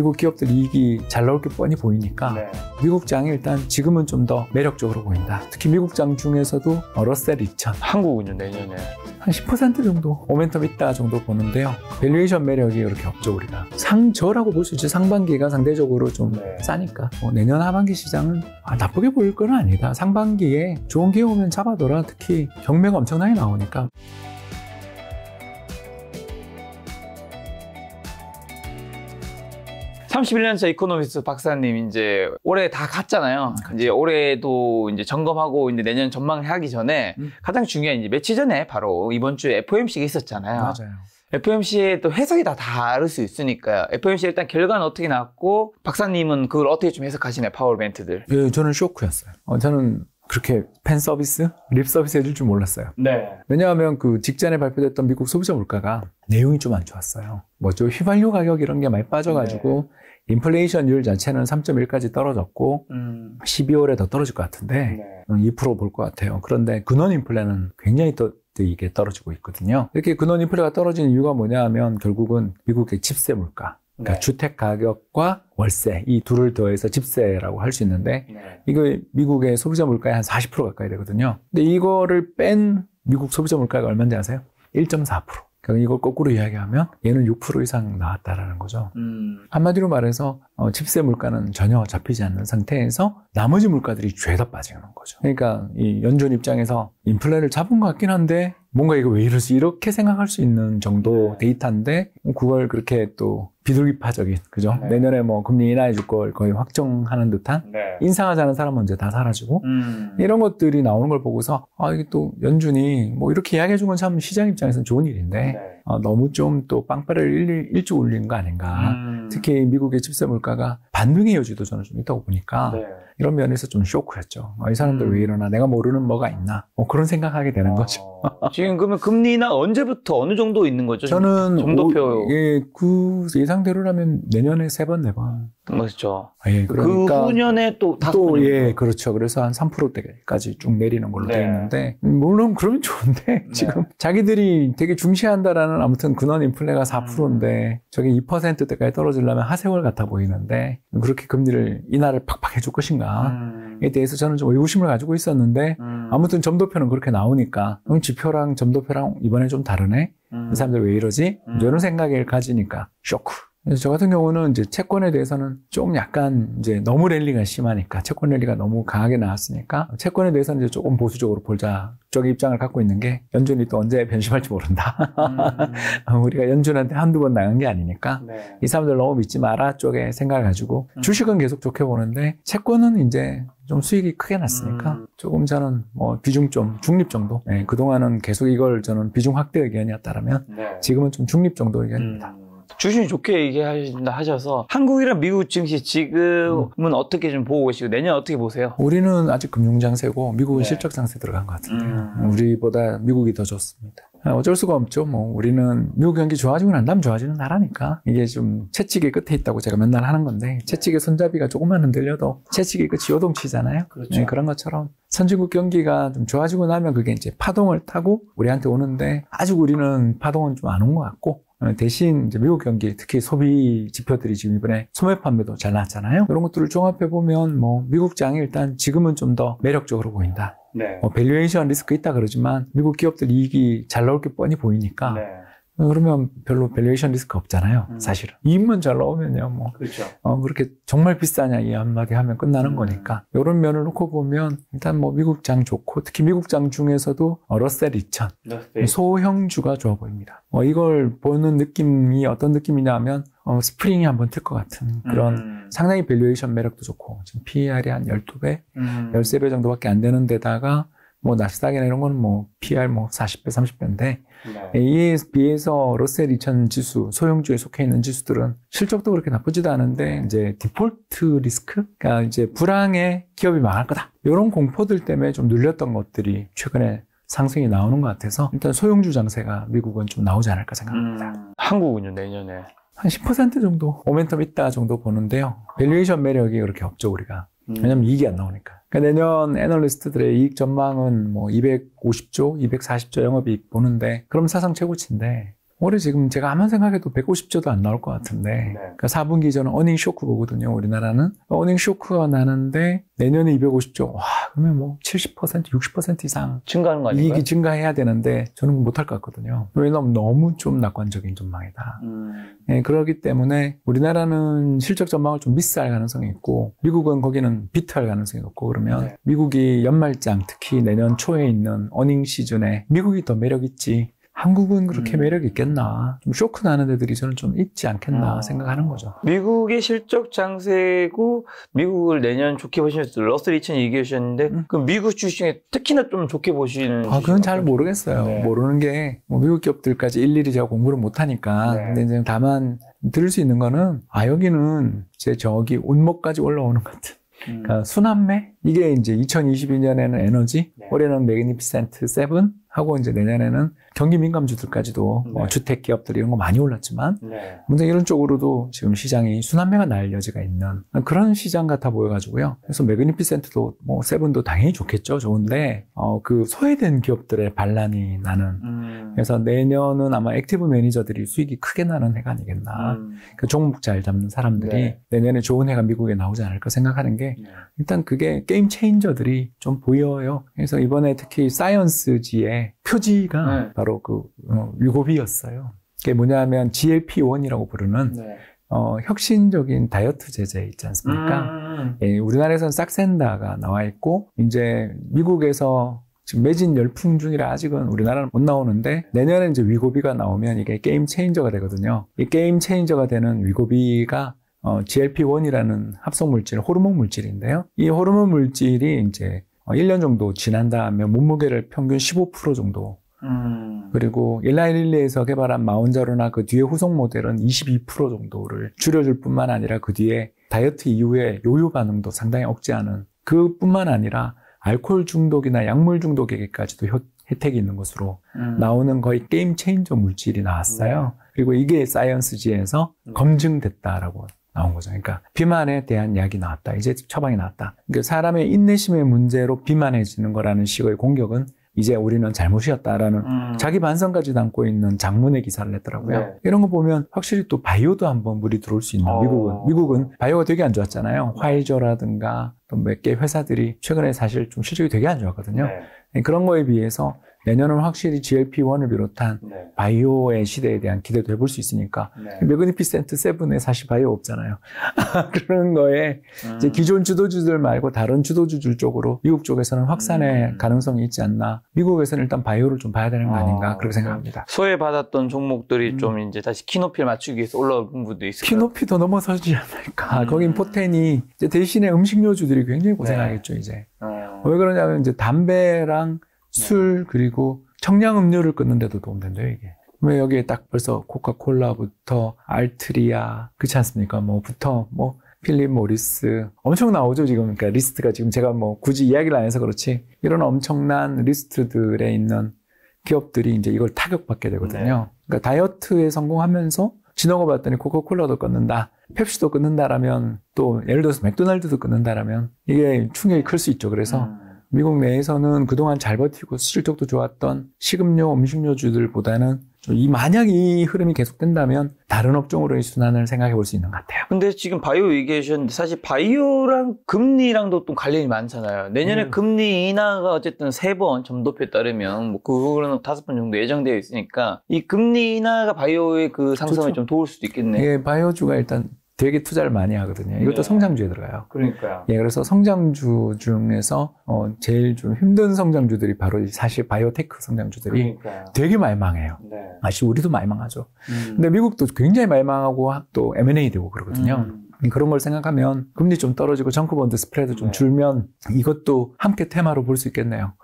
미국 기업들 이익이 잘 나올 게 뻔히 보이니까 미국장이 일단 지금은 좀 더 매력적으로 보인다. 특히 미국장 중에서도 러셀 2000 한국은요 내년에 한 10% 정도 모멘텀 있다 정도 보는데요. 밸류에이션 매력이 그렇게 없죠. 우리가 상저라고 볼 수 있죠. 상반기가 상대적으로 좀 싸니까 내년 하반기 시장은 나쁘게 보일 건 아니다. 상반기에 좋은 기회 오면 잡아둬라. 특히 경매가 엄청나게 나오니까. (31년차) 이코노미스트 박사님 이제 올해 다 갔잖아요. 이제 올해도 이제 점검하고 이제 내년 전망을 하기 전에 가장 중요한 이제 며칠 전에 바로 이번 주에 FOMC가 있었잖아요. 맞아요. FOMC의 또 해석이 다 다를 수 있으니까요. FOMC 일단 결과는 어떻게 나왔고 박사님은 그걸 어떻게 좀 해석하시나요? 파월 멘트들. 예, 저는 쇼크였어요. 저는 그렇게 팬 서비스, 립 서비스 해줄 줄 몰랐어요. 왜냐하면 그 직전에 발표됐던 미국 소비자 물가가 내용이 좀 안 좋았어요. 뭐죠? 휘발유 가격 이런 게 많이 빠져가지고 인플레이션율 자체는 3.1까지 떨어졌고 12월에 더 떨어질 것 같은데 2% 볼 것 같아요. 그런데 근원 인플레는 굉장히 또 이게 떨어지고 있거든요. 이렇게 근원 인플레가 떨어지는 이유가 뭐냐 하면 결국은 미국의 집세 물가, 그러니까 주택 가격과 월세 이 둘을 더해서 집세라고 할 수 있는데 이거 미국의 소비자 물가의 한 40% 가까이 되거든요. 근데 이거를 뺀 미국 소비자 물가가 얼마인지 아세요? 1.4%. 그러니까 이걸 거꾸로 이야기하면 얘는 6% 이상 나왔다라는 거죠. 한마디로 말해서 집세 물가는 전혀 잡히지 않는 상태에서 나머지 물가들이 죄다 빠지는 거죠. 그러니까 이 연준 입장에서 인플레를 잡은 것 같긴 한데 뭔가 이거 왜 이러지? 이렇게 생각할 수 있는 정도 데이터인데 그걸 그렇게 또 비둘기파적인, 그죠? 내년에 뭐 금리 인하해 줄 걸 거의 확정하는 듯한 인상하자는 사람은 이제 다 사라지고 이런 것들이 나오는 걸 보고서 이게 또 연준이 뭐 이렇게 이야기해 준 건 참 시장 입장에서는 좋은 일인데 너무 좀 또 빵빠레를 일찍 올린 거 아닌가. 특히 미국의 집세 물가가 반등의 여지도 저는 좀 있다고 보니까 이런 면에서 좀 쇼크였죠. 이 사람들 왜 이러나, 내가 모르는 뭐가 있나, 그런 생각하게 되는 거죠. 지금 그러면 금리 인하 언제부터 어느 정도 있는 거죠? 저는 점도표. 그 예상대로라면 내년에 3번, 4번. 그렇죠. 예, 그러니까 그 후년에 또 5번. 예, 그렇죠. 그래서 한 3%대까지 쭉 내리는 걸로 되어 있는데, 물론 그러면 좋은데, 지금 자기들이 되게 중시한다라는 아무튼 근원 인플레가 4%인데, 저게 2%대까지 떨어지려면 하세월 같아 보이는데, 그렇게 금리를 인하를 팍팍 해줄 것인가에 대해서 저는 좀 의구심을 가지고 있었는데, 아무튼 점도표는 그렇게 나오니까, 지표랑 점도표랑 이번에 좀 다르네? 이 사람들 왜 이러지? 이런 생각을 가지니까 쇼크. 그래서 저 같은 경우는 이제 채권에 대해서는 좀 약간 이제 너무 랠리가 심하니까, 채권 랠리가 너무 강하게 나왔으니까 채권에 대해서는 이제 조금 보수적으로 보자 쪽의 입장을 갖고 있는 게, 연준이 또 언제 변심할지 모른다. 우리가 연준한테 한두 번 나간 게 아니니까 이 사람들 너무 믿지 마라 쪽에 생각을 가지고 주식은 계속 좋게 보는데 채권은 이제 좀 수익이 크게 났으니까 조금 저는 뭐 비중 좀 중립 정도. 그동안은 계속 이걸 저는 비중 확대 의견이었다면 지금은 좀 중립 정도 의견입니다. 주식이 좋게 얘기하신다 하셔서 한국이랑 미국 증시 지금은 어떻게 좀 보고 계시고 내년 어떻게 보세요? 우리는 아직 금융장세고 미국은 실적장세 들어간 것 같은데요. 우리보다 미국이 더 좋습니다. 어쩔 수가 없죠. 뭐 우리는 미국 경기 좋아지고 난 다음 좋아지는 나라니까. 이게 좀 채찍의 끝에 있다고 제가 맨날 하는 건데, 채찍의 손잡이가 조금만 흔들려도 채찍의 끝이 요동치잖아요. 그렇죠. 그런 것처럼 선진국 경기가 좀 좋아지고 나면 그게 이제 파동을 타고 우리한테 오는데, 아직 우리는 파동은 좀 안 온 것 같고, 대신 이제 미국 경기, 특히 소비 지표들이 지금 이번에 소매 판매도 잘 나왔잖아요. 이런 것들을 종합해 보면 뭐 미국 장이 일단 지금은 좀 더 매력적으로 보인다. 밸류에이션 리스크 있다 그러지만 미국 기업들 이익이 잘 나올 게 뻔히 보이니까 그러면 별로 밸류에이션 리스크 없잖아요. 사실은 이익만 잘 나오면요 뭐 그렇죠. 그렇게 정말 비싸냐 이 한마디 하면 끝나는 거니까, 이런 면을 놓고 보면 일단 뭐 미국 장 좋고, 특히 미국 장 중에서도 러셀 2000 소형주가 좋아 보입니다. 이걸 보는 느낌이 어떤 느낌이냐 하면 스프링이 한번 틀 것 같은 그런 상당히 밸류에이션 매력도 좋고, 지금 PER이 한 12배, 13배 정도밖에 안 되는 데다가 뭐 나스닥이나 이런 거는 뭐 PR 뭐 40배, 30배인데 이에 비해서 러셀 2000 지수, 소형주에 속해 있는 지수들은 실적도 그렇게 나쁘지도 않은데 이제 디폴트 리스크, 그러니까 이제 불황에 기업이 망할 거다, 이런 공포들 때문에 좀 눌렸던 것들이 최근에 상승이 나오는 것 같아서 일단 소형주 장세가 미국은 좀 나오지 않을까 생각합니다. 한국은요 내년에 한 10% 정도 모멘텀 있다 정도 보는데요. 밸류에이션 매력이 그렇게 없죠 우리가. 왜냐면 이익이 안 나오니까. 그러니까 내년 애널리스트들의 이익 전망은 뭐 250조, 240조 영업이익 보는데, 그럼 사상 최고치인데 올해 지금 제가 아무리 생각해도 150조도 안 나올 것 같은데 그러니까 4분기 저는 어닝 쇼크 보거든요. 우리나라는 어닝 쇼크가 나는데 내년에 250조 와 그러면 뭐 70% 60% 이상 증가하는 거 아닌가요? 이익이 증가해야 되는데 저는 못할 것 같거든요. 왜냐하면 너무 좀 낙관적인 전망이다. 네, 그렇기 때문에 우리나라는 실적 전망을 좀 미스할 가능성이 있고 미국은 거기는 비트할 가능성이 높고 그러면 미국이 연말장 특히 내년 초에 있는 어닝 시즌에 미국이 더 매력 있지 한국은 그렇게 매력 있겠나 좀 쇼크 나는 데들이 저는 좀 있지 않겠나 생각하는 거죠. 미국의 실적 장세고 미국을 내년 좋게 보시면서 러셀 2000 얘기해 주셨는데 그럼 미국 주식 중에 특히나 좀 좋게 보시는 그건 잘 모르겠어요. 모르는 게 뭐 미국 기업들까지 일일이 제가 공부를 못하니까 근데 이제 다만 들을 수 있는 거는 여기는 제 저기 온목까지 올라오는 것 같은 그러니까 순환매 이게 이제 2022년에는 에너지 올해는 매그니피센트 7 하고 이제 내년에는 경기 민감주들까지도 뭐 주택 기업들 이런 거 많이 올랐지만 문제 이런 쪽으로도 지금 시장이 순환매가 날 여지가 있는 그런 시장 같아 보여가지고요. 그래서 매그니피센트도 뭐 7도 당연히 좋겠죠. 좋은데 그 소외된 기업들의 반란이 나는 그래서 내년은 아마 액티브 매니저들이 수익이 크게 나는 해가 아니겠나. 그 종목 잘 잡는 사람들이 내년에 좋은 해가 미국에 나오지 않을까 생각하는 게 일단 그게 게임 체인저들이 좀 보여요. 그래서 이번에 특히 사이언스지의 표지가 바로 그 위고비였어요. 그게 뭐냐면 GLP-1이라고 부르는 혁신적인 다이어트 제제 있지 않습니까? 예, 우리나라에서는 싹센다가 나와 있고 이제 미국에서 지금 매진 열풍 중이라 아직은 우리나라는 못 나오는데 내년에 이제 위고비가 나오면 이게 게임 체인저가 되거든요. 이 게임 체인저가 되는 위고비가 GLP-1이라는 합성 물질, 호르몬 물질인데요. 이 호르몬 물질이 이제 1년 정도 지난 다음에 몸무게를 평균 15% 정도 그리고 일라일리에서 개발한 마운자로나 그 뒤에 후속 모델은 22% 정도를 줄여줄 뿐만 아니라 그 뒤에 다이어트 이후에 요요 반응도 상당히 억제하는 그뿐만 아니라 알코올 중독이나 약물 중독에게까지도 혜택이 있는 것으로 나오는 거의 게임 체인저 물질이 나왔어요. 그리고 이게 사이언스지에서 검증됐다라고 나온 거죠. 그러니까 비만에 대한 약이 나왔다. 이제 처방이 나왔다. 그러니까 사람의 인내심의 문제로 비만해지는 거라는 식의 공격은 이제 우리는 잘못이었다라는 자기 반성까지 담고 있는 장문의 기사를 냈더라고요. 이런 거 보면 확실히 또 바이오도 한번 물이 들어올 수 있는 미국은 바이오가 되게 안 좋았잖아요. 화이저라든가 또 몇 개 회사들이 최근에 사실 좀 실적이 되게 안 좋았거든요. 그런 거에 비해서 내년은 확실히 GLP-1을 비롯한 바이오의 시대에 대한 기대도 해볼 수 있으니까 매그니피센트 7에 사실 바이오 없잖아요. 그런 거에 이제 기존 주도주들 말고 다른 주도주들 쪽으로 미국 쪽에서는 확산의 가능성이 있지 않나. 미국에서는 일단 바이오를 좀 봐야 되는 거 아닌가 그렇게 생각합니다. 소외받았던 종목들이 좀 이제 다시 키높이를 맞추기 위해서 올라온 부분도 있어요. 키높이 더 넘어서지 않을까. 거긴 포텐이 이제 대신에 음식료주들이 굉장히 고생하겠죠 이제. 왜 그러냐면 이제 담배랑 술 그리고 청량음료를 끊는데도 도움된대요 이게. 왜 여기에 딱 벌써 코카콜라부터 알트리아 그렇지 않습니까? 뭐부터 뭐 필립 모리스 엄청 나오죠 지금. 그러니까 리스트가 지금 제가 뭐 굳이 이야기를 안 해서 그렇지 이런 엄청난 리스트들에 있는 기업들이 이제 이걸 타격받게 되거든요. 그러니까 다이어트에 성공하면서 지나고 봤더니 코카콜라도 끊는다, 펩시도 끊는다라면 또 예를 들어서 맥도날드도 끊는다라면 이게 충격이 클 수 있죠. 그래서 미국 내에서는 그동안 잘 버티고 실적도 좋았던 식음료, 음식료주들보다는 만약 이 흐름이 계속된다면 다른 업종으로의 순환을 생각해 볼 수 있는 것 같아요. 근데 지금 바이오 얘기해 주셨는데 사실 바이오랑 금리랑도 또 관련이 많잖아요. 내년에 금리 인하가 어쨌든 3번 점도표에 따르면 뭐 그거는 5번 정도 예정되어 있으니까 이 금리 인하가 바이오의 그 상승을 좀 도울 수도 있겠네요. 예, 바이오주가 일단 되게 투자를 많이 하거든요. 이것도 성장주에 들어가요. 그러니까요. 예, 그래서 성장주 중에서 제일 좀 힘든 성장주들이 바로 사실 바이오테크 성장주들이 되게 많이 망해요. 사실 우리도 많이 망하죠. 근데 미국도 굉장히 많이 망하고 또 M&A 되고 그러거든요. 그런 걸 생각하면 금리 좀 떨어지고 정크본드 스프레드 좀 줄면 이것도 함께 테마로 볼 수 있겠네요.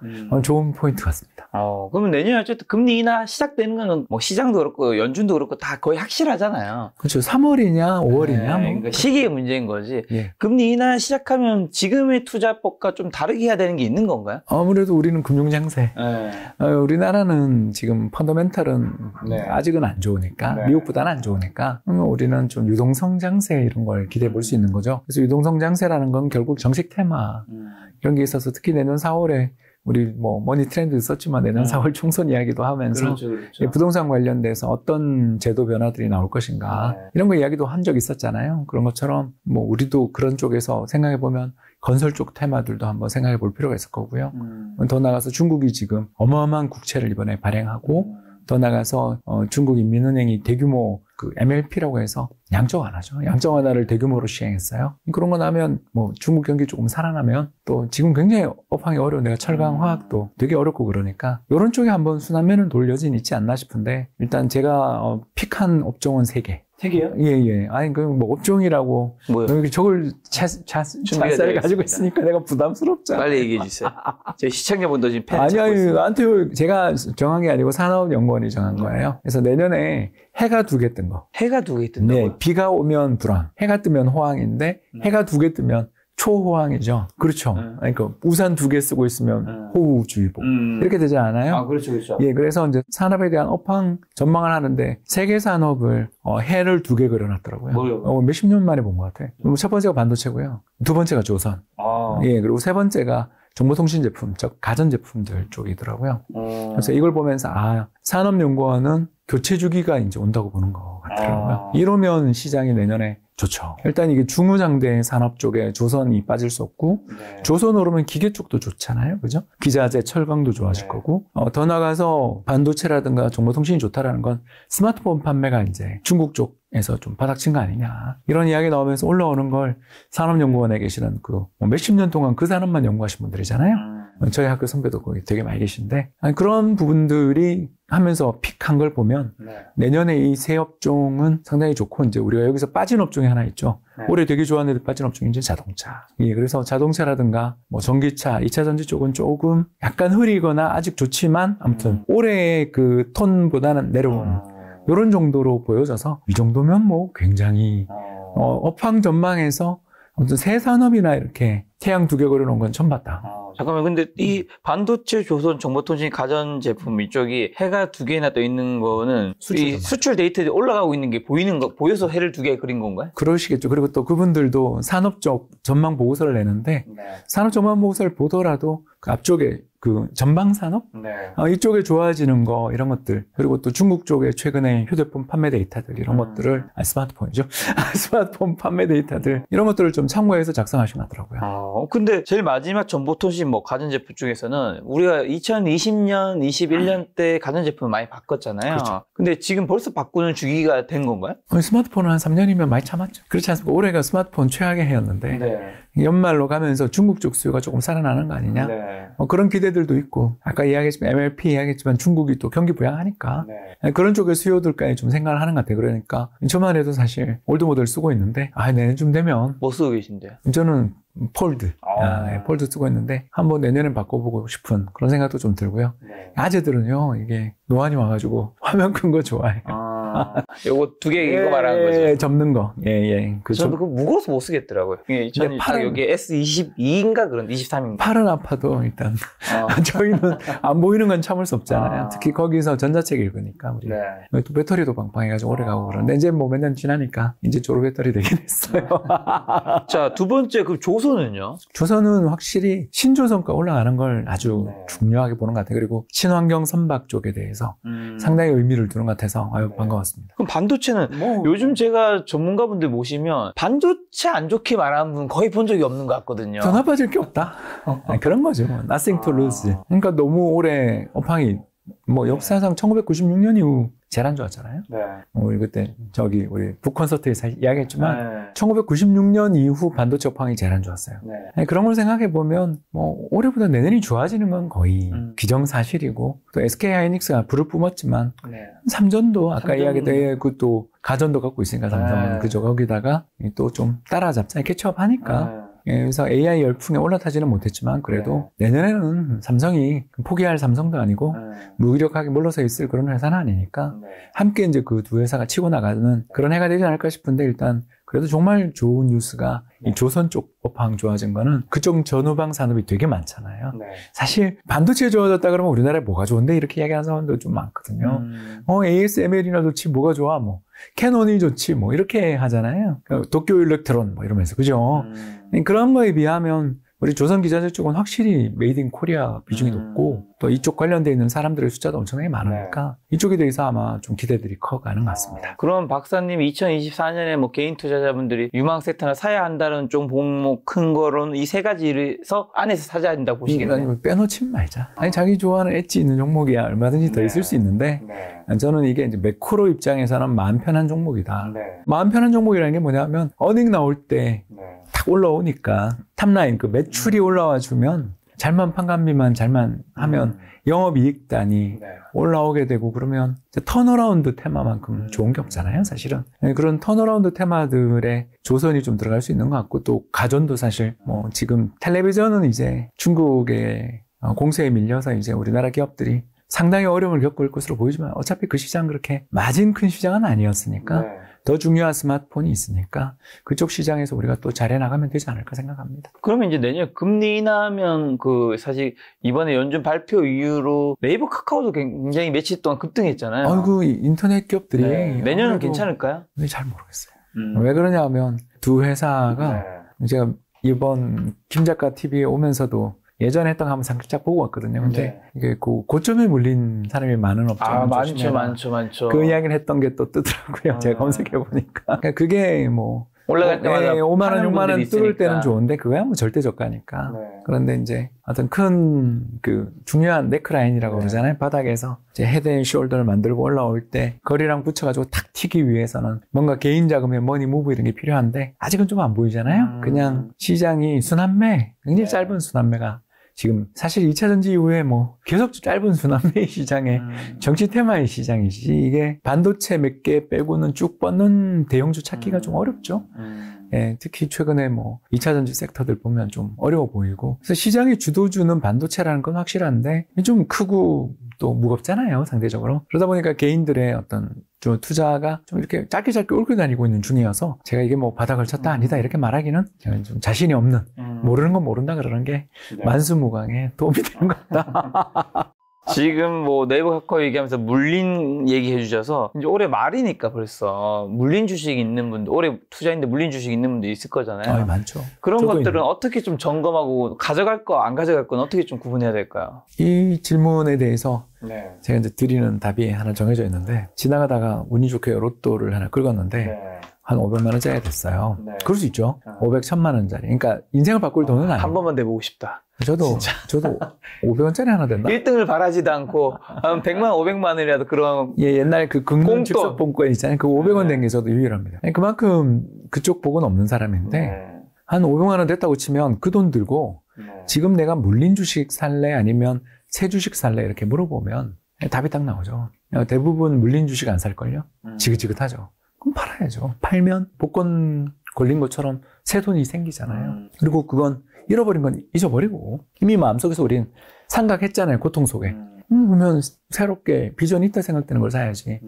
좋은 포인트 같습니다. 그러면 내년에 어쨌든 금리 인하 시작되는 거는 뭐 시장도 그렇고 연준도 그렇고 다 거의 확실하잖아요. 그렇죠. 3월이냐 5월이냐 뭐. 그러니까 시기의 문제인 거지. 금리 인하 시작하면 지금의 투자법과 좀 다르게 해야 되는 게 있는 건가요? 아무래도 우리는 금융장세. 우리나라는 지금 펀더멘탈은 아직은 안 좋으니까 미국보다는 안 좋으니까 우리는 좀 유동성 장세 이런 걸 기대해 볼 수 있는 거죠. 그래서 유동성 장세라는 건 결국 정책 테마 이런 게 있어서 특히 내년 4월에 우리 뭐 머니 트렌드 썼지만 내년 4월 총선 이야기도 하면서 그렇죠. 부동산 관련돼서 어떤 제도 변화들이 나올 것인가 이런 거 이야기도 한 적 있었잖아요. 그런 것처럼 뭐 우리도 그런 쪽에서 생각해 보면 건설 쪽 테마들도 한번 생각해 볼 필요가 있을 거고요. 더 나아가서 중국이 지금 어마어마한 국채를 이번에 발행하고 더 나가서 중국 인민은행이 대규모 그 MLP라고 해서 양적 완화죠. 양적 완화를 대규모로 시행했어요. 그런 거 나면 뭐 중국 경기 조금 살아나면 또 지금 굉장히 업황이 어려운 내가 철강 화학도 되게 어렵고 그러니까 이런 쪽에 한번 순환매는 돌 여진이 있지 않나 싶은데 일단 제가 픽한 업종은 3개. 3개요? 예. 아니, 뭐, 업종이라고. 뭐요? 저걸 자세를 가지고 있으니까 내가 부담스럽잖아. 빨리 얘기해 주세요. 제 시청자분도 지금 팬 아니, 나한테 제가 정한 게 아니고 산업연구원이 정한 거예요. 그래서 내년에 해가 2개 뜬 거. 해가 2개 뜬다고요? 네, 비가 오면 불황. 해가 뜨면 호황인데, 해가 2개 뜨면 초호황이죠. 그렇죠. 그러니까 우산 2개 쓰고 있으면 호우주의보. 이렇게 되지 않아요? 아, 그렇죠. 예, 그래서 이제 산업에 대한 업황 전망을 하는데 세계 산업을 해를 2개 그려놨더라고요. 뭐요? 몇십 년 만에 본 것 같아요. 첫 번째가 반도체고요. 두 번째가 조선. 예, 그리고 세 번째가 정보통신 제품, 즉 가전제품들 쪽이더라고요. 그래서 이걸 보면서 산업연구원은 교체 주기가 이제 온다고 보는 것 같더라고요. 이러면 시장이 내년에 좋죠. 일단 이게 중후장대 산업 쪽에 조선이 빠질 수 없고 조선 오르면 기계 쪽도 좋잖아요. 그죠? 기자재, 철강도 좋아질 거고 더 나가서 반도체라든가 정보통신이 좋다라는 건 스마트폰 판매가 이제 중국 쪽에서 좀 바닥친 거 아니냐. 이런 이야기 나오면서 올라오는 걸 산업연구원에 계시는 몇십 년 동안 그 산업만 연구하신 분들이잖아요. 저희 학교 선배도 거기 되게 많이 계신데 그런 부분들이 하면서 픽한 걸 보면 내년에 이 세 업종은 상당히 좋고 이제 우리가 여기서 빠진 업종이 하나 있죠. 올해 되게 좋았는데 빠진 업종이 이제 자동차. 예, 그래서 자동차라든가 뭐 전기차, 2차 전지 쪽은 조금 약간 흐리거나 아직 좋지만 아무튼 올해의 그 톤보다는 내려온 이런 정도로 보여져서 이 정도면 뭐 굉장히 업황 전망에서 아무튼 새 산업이나 이렇게 태양 2개 그려놓은 건 처음 봤다. 잠깐만, 근데 이 반도체, 조선, 정보통신, 가전제품 이쪽이 해가 2개나 떠 있는 거는 수출 데이터에 올라가고 있는 게 보여서 해를 2개 그린 건가요? 그러시겠죠. 그리고 또 그분들도 산업 쪽 전망 보고서를 내는데 산업 전망 보고서를 보더라도 그 앞쪽에 그 전방산업? 이쪽에 좋아지는 거 이런 것들 그리고 또 중국 쪽에 최근에 휴대폰 판매 데이터들 이런 것들을 스마트폰이죠. 스마트폰 판매 데이터들 이런 것들을 좀 참고해서 작성하신 것 같더라고요. 근데 제일 마지막 정보통신 뭐 가전제품 중에서는 우리가 2020년, 21년 때 가전제품 많이 바꿨잖아요. 그렇죠. 근데 지금 벌써 바꾸는 주기가 된 건가요? 스마트폰은 한 3년이면 많이 참았죠. 그렇지 않습니까? 올해가 스마트폰 최악의 해였는데 연말로 가면서 중국 쪽 수요가 조금 살아나는 거 아니냐? 그런 기대들도 있고 아까 이야기했지만 MLP 이야기했지만 중국이 또 경기 부양하니까 그런 쪽의 수요들까지 좀 생각을 하는 것 같아요. 그러니까 저만 해도 사실 올드 모델 쓰고 있는데 내년쯤 되면 뭐 쓰고 계신데요? 저는 폴드 폴드 쓰고 있는데 한번 내년에 바꿔보고 싶은 그런 생각도 좀 들고요. 아재들은요 이게 노안이 와가지고 화면 큰 거 좋아해요. 요거 2개 이거 말하는 거죠? 접는 거. 저도 그거 무거워서 못 쓰겠더라고요. 저는 여기 S22인가 그런 23인가. 팔은 아파도 일단 저희는 안 보이는 건 참을 수 없잖아요. 특히 거기서 전자책 읽으니까 우리 또 배터리도 방방해가지고 오래 가고 그러는데 이제 뭐 몇 년 지나니까 이제 졸업 배터리 되긴 했어요. 자, 두 번째 그 조선은요? 조선은 확실히 신조선가 올라가는 걸 아주 중요하게 보는 것 같아요. 그리고 친환경 선박 쪽에 대해서 상당히 의미를 두는 것 같아서 반가웠습니다. 그럼 반도체는 요즘 제가 전문가분들 모시면 반도체 안 좋게 말하는 분 거의 본 적이 없는 것 같거든요. 더 나빠질 게 없다. 그런 거죠. Nothing to lose. 그러니까 너무 오래 업황이 역사상 1996년 이후 제일 안 좋았잖아요. 우리 그때 우리 북콘서트에서 이야기했지만 1996년 이후 반도체 업황이 제일 안 좋았어요. 그런 걸 생각해 보면 올해보다 내년이 좋아지는 건 거의 기정사실이고 또 SK 하이닉스가 불을 뿜었지만 삼전도 아까 이야기했던 그또 가전도 갖고 있으니까 삼성은 그죠. 거기다가 또 좀 따라잡자 캐치업하니까. 그래서 AI 열풍에 올라타지는 못했지만 그래도 내년에는 삼성이 포기할 삼성도 아니고 무기력하게 물러서 있을 그런 회사는 아니니까 함께 이제 그 두 회사가 치고 나가는 그런 해가 되지 않을까 싶은데 일단 그래도 정말 좋은 뉴스가 이 조선 쪽 업황 좋아진 거는 그쪽 전후방 산업이 되게 많잖아요. 사실 반도체 좋아졌다 그러면 우리나라에 뭐가 좋은데 이렇게 이야기하는 사람도 좀 많거든요. ASML이나 좋지 뭐가 좋아 캐논이 좋지 이렇게 하잖아요. 도쿄 일렉트론 이러면서 그죠? 그런 거에 비하면 우리 조선기자재 쪽은 확실히 메이드 인 코리아 비중이 높고 또 이쪽 관련돼 있는 사람들의 숫자도 엄청나게 많으니까 이쪽에 대해서 아마 좀 기대들이 커가는 것 같습니다. 그럼 박사님 2024년에 뭐 개인 투자자분들이 유망 섹터나 사야 한다는 좀 종목 큰 거로는 이 세 가지에서 안에서 사야 된다고 보시겠네요. 빼놓지 말자. 아니 자기 좋아하는 엣지 있는 종목이야 얼마든지 더 있을 수 있는데 저는 이게 이제 매크로 입장에서는 마음 편한 종목이다. 마음 편한 종목이라는 게 뭐냐면 어닝 나올 때 탁 올라오니까 탑라인 그 매출이 올라와 주면 잘만 판관비만 잘만 하면 영업이익단이 올라오게 되고 그러면 턴어라운드 테마만큼 좋은 게 없잖아요, 사실은. 그런 턴어라운드 테마들의 조선이 좀 들어갈 수 있는 것 같고 또 가전도 사실 뭐 지금 텔레비전은 이제 중국의 공세에 밀려서 이제 우리나라 기업들이 상당히 어려움을 겪을 것으로 보이지만 어차피 그 시장 그렇게 마진 큰 시장은 아니었으니까 더 중요한 스마트폰이 있으니까 그쪽 시장에서 우리가 또 잘해 나가면 되지 않을까 생각합니다. 그러면 이제 내년 금리 인하하면 그 사실 이번에 연준 발표 이후로 네이버 카카오도 굉장히 며칠 동안 급등했잖아요. 아이고 인터넷 기업들이 내년은 괜찮을까요? 잘 모르겠어요. 왜 그러냐 하면 두 회사가 제가 이번 김 작가 TV에 오면서도 예전에 했던 거 한번 살짝 보고 왔거든요. 근데 이게 그 고점에 물린 사람이 많은 업종은 많죠. 그 이야기를 했던 게 또 뜨더라고요. 제가 검색해 보니까. 그러니까 그게 뭐 올라갈 때마다 5만 원, 6만 원 뚫을 때는 좋은데 그거야 뭐 절대 저가니까. 그런데 이제 어떤 큰 그 중요한 네크라인이라고 그러잖아요. 바닥에서 이제 헤드 앤 숄더를 만들고 올라올 때 거리랑 붙여가지고 탁 튀기 위해서는 뭔가 개인 자금의 머니 무브 이런 게 필요한데 아직은 좀 안 보이잖아요. 그냥 시장이 순환매, 굉장히 짧은 순환매가 지금 사실 2차 전지 이후에 뭐 계속 짧은 순환매의 시장에 정치 테마의 시장이지 이게 반도체 몇 개 빼고는 쭉 뻗는 대형주 찾기가 좀 어렵죠. 예, 특히 최근에 뭐 2차 전지 섹터들 보면 좀 어려워 보이고 그래서 시장의 주도주는 반도체라는 건 확실한데 좀 크고 또 무겁잖아요, 상대적으로. 그러다 보니까 개인들의 어떤 좀 투자가 좀 이렇게 짧게 옳게 다니고 있는 중이어서 제가 이게 뭐 바닥을 쳤다 아니다 이렇게 말하기는 저는 좀 자신이 없는 모르는 건 모른다 그러는 게 만수무강에 도움이 되는 것 같다. 지금 뭐 네이버 카카오 얘기하면서 물린 얘기해 주셔서 이제 올해 말이니까 벌써 물린 주식 있는 분들 올해 투자인데 물린 주식 있는 분들 있을 거잖아요. 많죠. 그런 것들은 어떻게 좀 점검하고 가져갈 거 안 가져갈 건 어떻게 좀 구분해야 될까요? 이 질문에 대해서 제가 이제 드리는 답이 하나 정해져 있는데 지나가다가 운이 좋게 로또를 하나 긁었는데 한 500만 원짜리 됐어요. 그럴 수 있죠. 500, 1000만 원짜리. 그러니까 인생을 바꿀 돈은 아니에요. 한 번만 내보고 싶다. 저도 500원짜리 하나 된다. 1등을 바라지도 않고 한 100만, 500만 원이라도 그런 옛날 그 금융 즉석본권 있잖아요. 그 500원 된 게 저도 유일합니다. 그만큼 그쪽 복은 없는 사람인데 한 500만 원 됐다고 치면 그 돈 들고 지금 내가 물린 주식 살래 아니면 새 주식 살래 이렇게 물어보면 답이 딱 나오죠. 대부분 물린 주식 안 살걸요? 지긋지긋하죠. 그럼 팔아야죠. 팔면 복권 걸린 것처럼 새 돈이 생기잖아요. 그리고 그건 잃어버린 건 잊어버리고 이미 마음속에서 우린 생각했잖아요. 고통 속에. 그러면 새롭게 비전이 있다 생각되는 걸 사야지.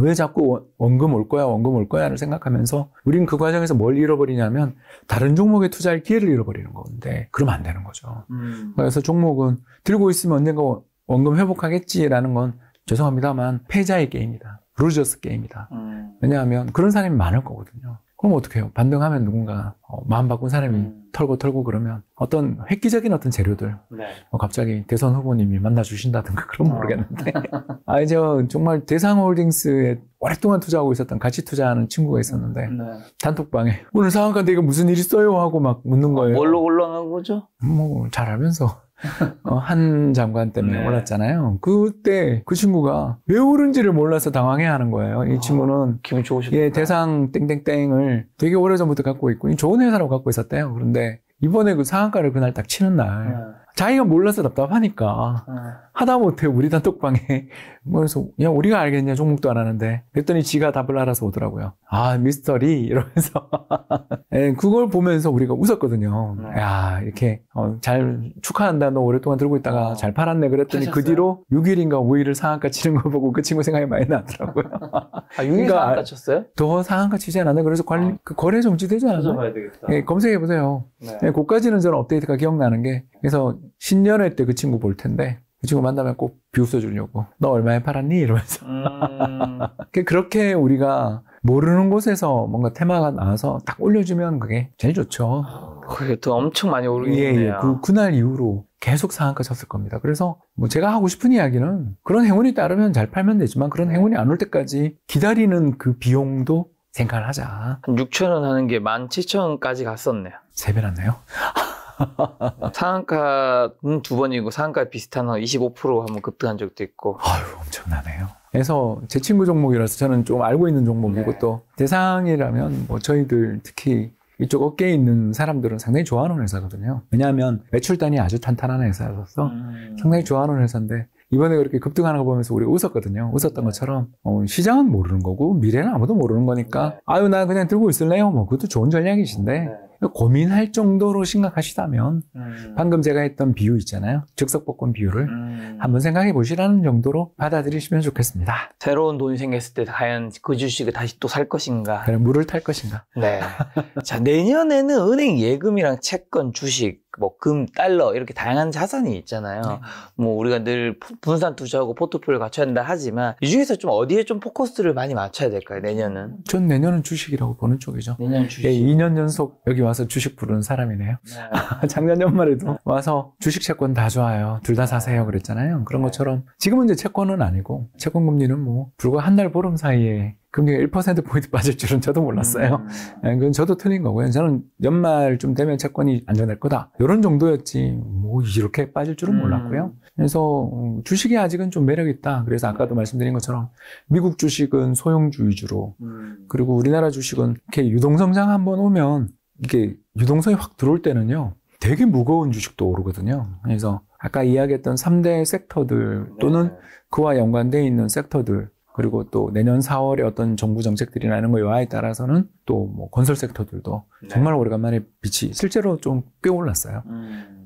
왜 자꾸 원금 올 거야를 생각하면서 우린 그 과정에서 뭘 잃어버리냐면 다른 종목에 투자할 기회를 잃어버리는 건데 그러면 안 되는 거죠. 그래서 종목은 들고 있으면 언젠가 원금 회복하겠지라는 건 죄송합니다만 패자의 게임이다. 루저스 게임이다. 왜냐하면 그런 사람이 많을 거거든요. 그럼 어떻게 해요? 반등하면 누군가 마음 바꾼 사람이 털고 그러면 어떤 획기적인 어떤 재료들 갑자기 대선 후보님이 만나주신다든가 그런 모르겠는데 이제 정말 대상홀딩스에 오랫동안 투자하고 있었던 같이 투자하는 친구가 있었는데 단톡방에 오늘 상한가인데 이거 무슨 일 있어요? 하고 막 묻는 거예요. 뭘로 올라간 거죠? 뭐 잘 알면서 한 장관 때문에 올랐잖아요. 그때 그 친구가 왜 오른지를 몰라서 당황해하는 거예요. 이 친구는 기분 좋으시겠다. 대상 땡땡땡을 되게 오래전부터 갖고 있고 좋은 회사라고 갖고 있었대요. 그런데 이번에 그 상한가를 그날 딱 치는 날 자기가 몰라서 답답하니까 하다못해 우리 단톡방에 그래서 야 우리가 알겠냐 종목도 안 하는데 그랬더니 지가 답을 알아서 오더라고요. 미스터리 이러면서 그걸 보면서 우리가 웃었거든요. 야 이렇게 잘 축하한다. 너 오랫동안 들고 있다가 잘 팔았네. 그랬더니 하셨어요? 그 뒤로 6일인가 5일을 상한가 치는 걸 보고 그 친구 생각이 많이 나더라고요. 6일 상한가 쳤어요? 더 상한가 치지 않았나? 그래서 그 거래 정지되지 않았나? 찾아봐야 되겠다. 검색해보세요. 그까지는 저는 업데이트가 기억나는 게 그래서 신년회 때 그 친구 볼 텐데 그 친구 만나면 꼭 비웃어주려고 너 얼마에 팔았니? 이러면서 그렇게 우리가 모르는 곳에서 뭔가 테마가 나와서 딱 올려주면 그게 제일 좋죠. 또 엄청 많이 오르겠네요. 그날 이후로 계속 상한가 쳤을 겁니다. 그래서 뭐 제가 하고 싶은 이야기는 그런 행운이 따르면 잘 팔면 되지만 그런 행운이 안 올 때까지 기다리는 그 비용도 생각을 하자. 한 6,000원 하는 게 17,000원까지 갔었네요. 3배 났나요? 상한가는 2번이고 상한가 비슷한 한 25% 한번 급등한 적도 있고. 아유, 엄청나네요. 그래서 제 친구 종목이라서 저는 좀 알고 있는 종목이고 또 대상이라면 뭐 저희들 특히 이쪽 업계에 있는 사람들은 상당히 좋아하는 회사거든요. 왜냐하면 매출단이 아주 탄탄한 회사여서 상당히 좋아하는 회사인데 이번에 그렇게 급등하는 거 보면서 우리가 웃었거든요. 웃었던 것처럼 시장은 모르는 거고 미래는 아무도 모르는 거니까 아유 나 그냥 들고 있을래요? 뭐 그것도 좋은 전략이신데 고민할 정도로 심각하시다면 방금 제가 했던 비유 있잖아요. 즉석복권 비유를 한번 생각해 보시라는 정도로 받아들이시면 좋겠습니다. 새로운 돈이 생겼을 때 과연 그 주식을 다시 또 살 것인가? 그래, 물을 탈 것인가? 네. 자, 내년에는 은행 예금이랑 채권, 주식, 뭐 금, 달러 이렇게 다양한 자산이 있잖아요. 뭐 우리가 늘 분산 투자하고 포트폴리오 갖춰야 된다 하지만 이 중에서 좀 어디에 좀 포커스를 많이 맞춰야 될까요? 내년은? 전 내년은 주식이라고 보는 쪽이죠. 내년 주식. 2년 연속 여기 와서 주식 부르는 사람이네요. 작년 연말에도 와서 주식 채권 다 좋아요. 둘 다 사세요 그랬잖아요. 그런 것처럼 지금은 이제 채권은 아니고 채권 금리는 뭐 불과 한 달 보름 사이에 금리가 1%포인트 빠질 줄은 저도 몰랐어요. 그건 저도 틀린 거고요. 저는 연말 좀 되면 채권이 안정될 거다. 이런 정도였지, 뭐, 이렇게 빠질 줄은 몰랐고요. 그래서, 주식이 아직은 좀 매력있다. 그래서 아까도 말씀드린 것처럼, 미국 주식은 소형주 위주로, 그리고 우리나라 주식은 이렇게 유동성장 한번 오면, 이게 유동성이 확 들어올 때는요, 되게 무거운 주식도 오르거든요. 그래서 아까 이야기했던 3대 섹터들 또는 그와 연관되어 있는 섹터들, 그리고 또 내년 4월에 어떤 정부 정책들이나 이런 거에 따라서는 또 뭐 건설 섹터들도 정말 오래간만에 빛이 실제로 좀 꽤 올랐어요.